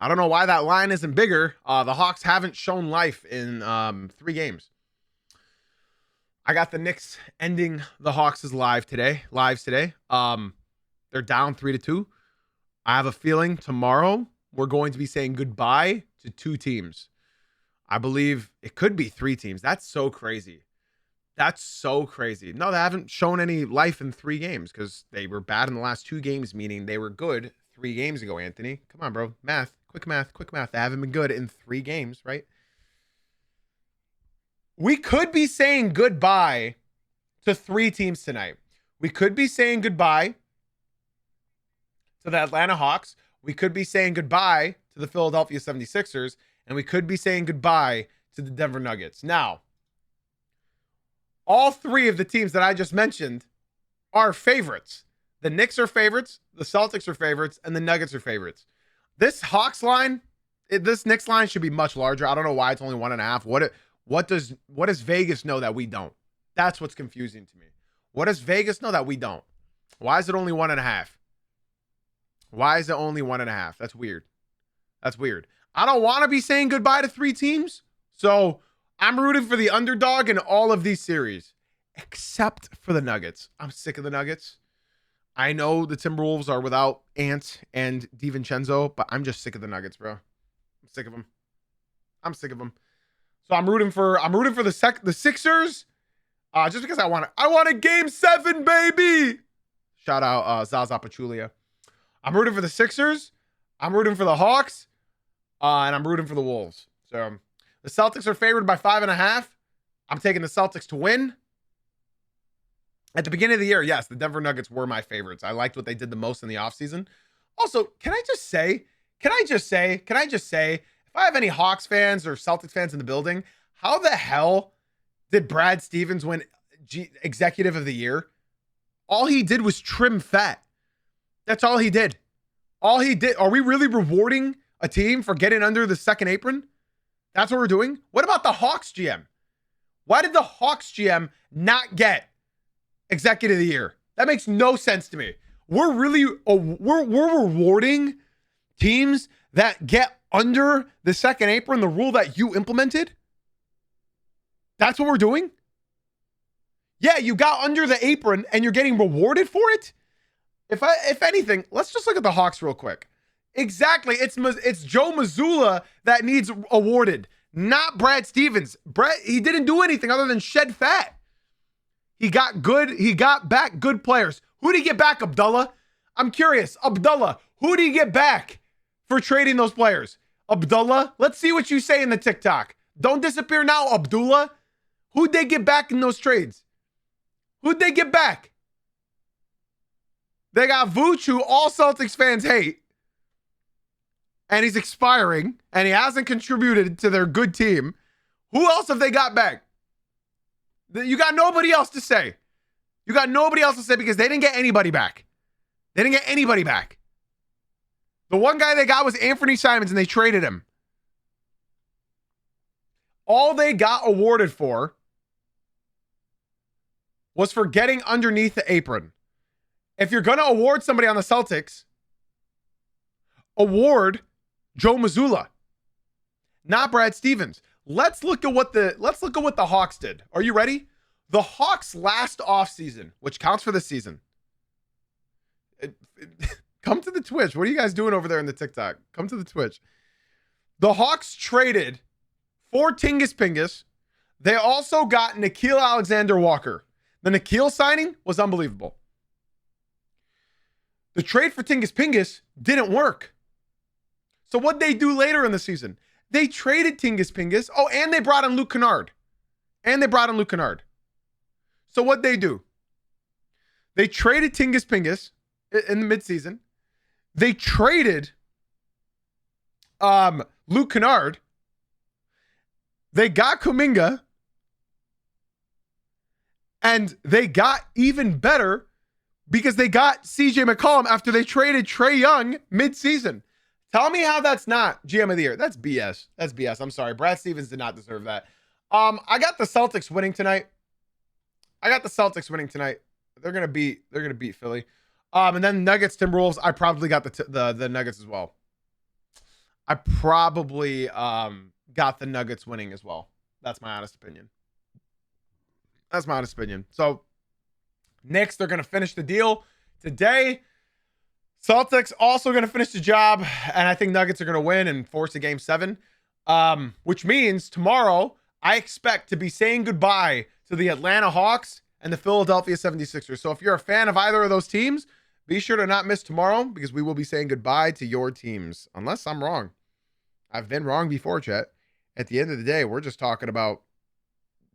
I don't know why that line isn't bigger. The Hawks haven't shown life in 3 games. I got the Knicks ending the Hawks' lives today. They're down 3-2. I have a feeling tomorrow we're going to be saying goodbye to 2 teams. I believe it could be 3 teams. That's so crazy. No, they haven't shown any life in 3 games because they were bad in the last 2 games, meaning they were good 3 games ago, Anthony. Come on, bro. Quick math. They haven't been good in 3 games, right? We could be saying goodbye to 3 teams tonight. We could be saying goodbye to the Atlanta Hawks. We could be saying goodbye to the Philadelphia 76ers. And we could be saying goodbye to the Denver Nuggets. Now, all 3 of the teams that I just mentioned are favorites. The Knicks are favorites, the Celtics are favorites, and the Nuggets are favorites. This Hawks line, this Knicks line should be much larger. I don't know why it's only 1.5. What does Vegas know that we don't? That's what's confusing to me. What does Vegas know that we don't? Why is it only 1.5? Why is it only 1.5? That's weird. I don't want to be saying goodbye to 3 teams. So I'm rooting for the underdog in all of these series, except for the Nuggets. I'm sick of the Nuggets. I know the Timberwolves are without Ant and DiVincenzo, but I'm just sick of the Nuggets, bro. I'm sick of them. So I'm rooting for the Sixers, just because I want a game 7, baby. Shout out Zaza Pachulia. I'm rooting for the Sixers. I'm rooting for the Hawks, and I'm rooting for the Wolves. So the Celtics are favored by 5.5. I'm taking the Celtics to win. At the beginning of the year, yes, the Denver Nuggets were my favorites. I liked what they did the most in the offseason. Also, can I just say, if I have any Hawks fans or Celtics fans in the building, how the hell did Brad Stevens win Executive of the Year? All he did was trim fat. That's all he did. Are we really rewarding a team for getting under the second apron? That's what we're doing? What about the Hawks GM? Why did the Hawks GM not get Executive of the Year? That makes no sense to me. We're rewarding teams that get under the second apron, the rule that you implemented? That's what we're doing? Yeah, you got under the apron and you're getting rewarded for it? If anything, let's just look at the Hawks real quick. Exactly. It's Joe Mazzulla that needs awarded, not Brad Stevens. Brad, he didn't do anything other than shed fat. He got back good players. Who did he get back, Abdullah? I'm curious. Abdullah, who did he get back for trading those players? Abdullah, let's see what you say in the TikTok. Don't disappear now, Abdullah. Who'd they get back in those trades? Who'd they get back? They got Vooch, who all Celtics fans hate. And he's expiring. And he hasn't contributed to their good team. Who else have they got back? You got nobody else to say. You got nobody else to say because they didn't get anybody back. They didn't get anybody back. The one guy they got was Anthony Simons, and they traded him. All they got awarded for was for getting underneath the apron. If you're going to award somebody on the Celtics, award Joe Mazzulla, not Brad Stevens. Let's look at what the Hawks did. Are you ready? The Hawks last offseason, which counts for this season. Come to the Twitch. What are you guys doing over there in the TikTok? Come to the Twitch. The Hawks traded for Tingus Pingus. They also got Nickeil Alexander-Walker. The Nickeil signing was unbelievable. The trade for Tingus Pingus didn't work. So what'd they do later in the season? They traded Tingus Pingus. Oh, and they brought in Luke Kennard. So what'd they do? They traded Tingus Pingus in the midseason. They traded Luke Kennard. They got Kuminga. And they got even better because they got CJ McCollum after they traded Trae Young midseason. Tell me how that's not GM of the year. That's BS. That's BS. I'm sorry. Brad Stevens did not deserve that. I got the Celtics winning tonight. They're gonna beat Philly. And then Nuggets, Timberwolves. I probably got the Nuggets as well. I probably got the Nuggets winning as well. That's my honest opinion. So, Knicks, they're going to finish the deal today. Celtics also going to finish the job. And I think Nuggets are going to win and force a game 7. Which means tomorrow, I expect to be saying goodbye to the Atlanta Hawks and the Philadelphia 76ers. So if you're a fan of either of those teams, be sure to not miss tomorrow because we will be saying goodbye to your teams. Unless I'm wrong. I've been wrong before, chat. At the end of the day, we're just talking about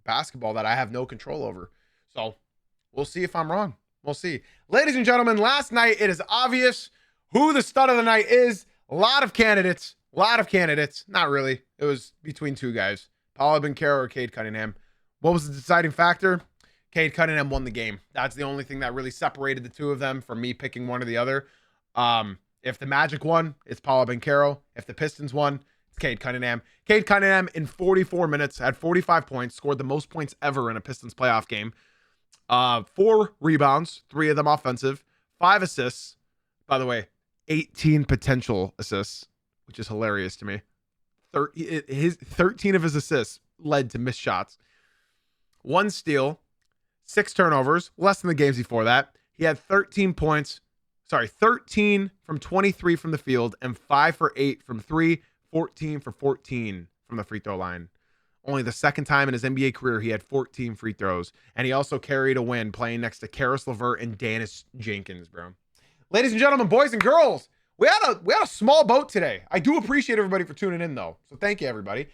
basketball that I have no control over. So we'll see if I'm wrong. We'll see. Ladies and gentlemen, last night, it is obvious who the stud of the night is. A lot of candidates. Not really. It was between two guys. Paolo Banchero or Cade Cunningham. What was the deciding factor? Cade Cunningham won the game. That's the only thing that really separated the two of them from me picking one or the other. If the Magic won, it's Paolo Banchero. If the Pistons won, it's Cade Cunningham. Cade Cunningham in 44 minutes had 45 points, scored the most points ever in a Pistons playoff game. 4 rebounds, 3 of them offensive, 5 assists. By the way, 18 potential assists, which is hilarious to me. 13 of his assists led to missed shots. 1 steal, 6 turnovers, less than the games before that. He had 13 from 23 from the field and 5 for 8 from 3, 14 for 14 from the free throw line. Only the second time in his NBA career he had 14 free throws. And he also carried a win playing next to Karis LeVert and Dennis Jenkins, bro. Ladies and gentlemen, boys and girls, we had a small boat today. I do appreciate everybody for tuning in, though. So thank you, everybody.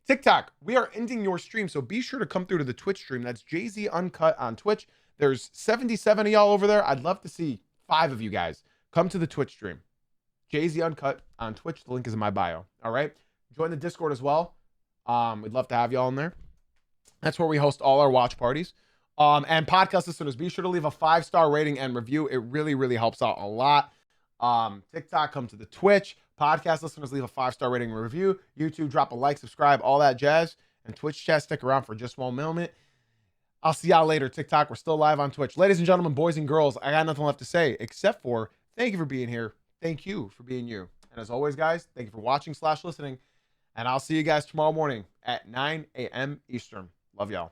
TikTok, we are ending your stream, so be sure to come through to the Twitch stream. That's Jay-Z Uncut on Twitch. There's 77 of y'all over there. I'd love to see 5 of you guys come to the Twitch stream. Jay-Z Uncut on Twitch. The link is in my bio. All right? Join the Discord as well. We'd love to have y'all in there. That's where we host all our watch parties. And podcast listeners, be sure to leave a 5-star rating and review. It really, really helps out a lot. TikTok, come to the Twitch. Podcast listeners, leave a 5-star rating and review. YouTube, drop a like, subscribe, all that jazz. And Twitch chat, stick around for just 1 moment. I'll see y'all later. TikTok, we're still live on Twitch. Ladies and gentlemen, boys and girls, I got nothing left to say except for thank you for being here. Thank you for being you. And And as always, guys, thank you for watching / listening. And I'll see you guys tomorrow morning at 9 a.m. Eastern. Love y'all.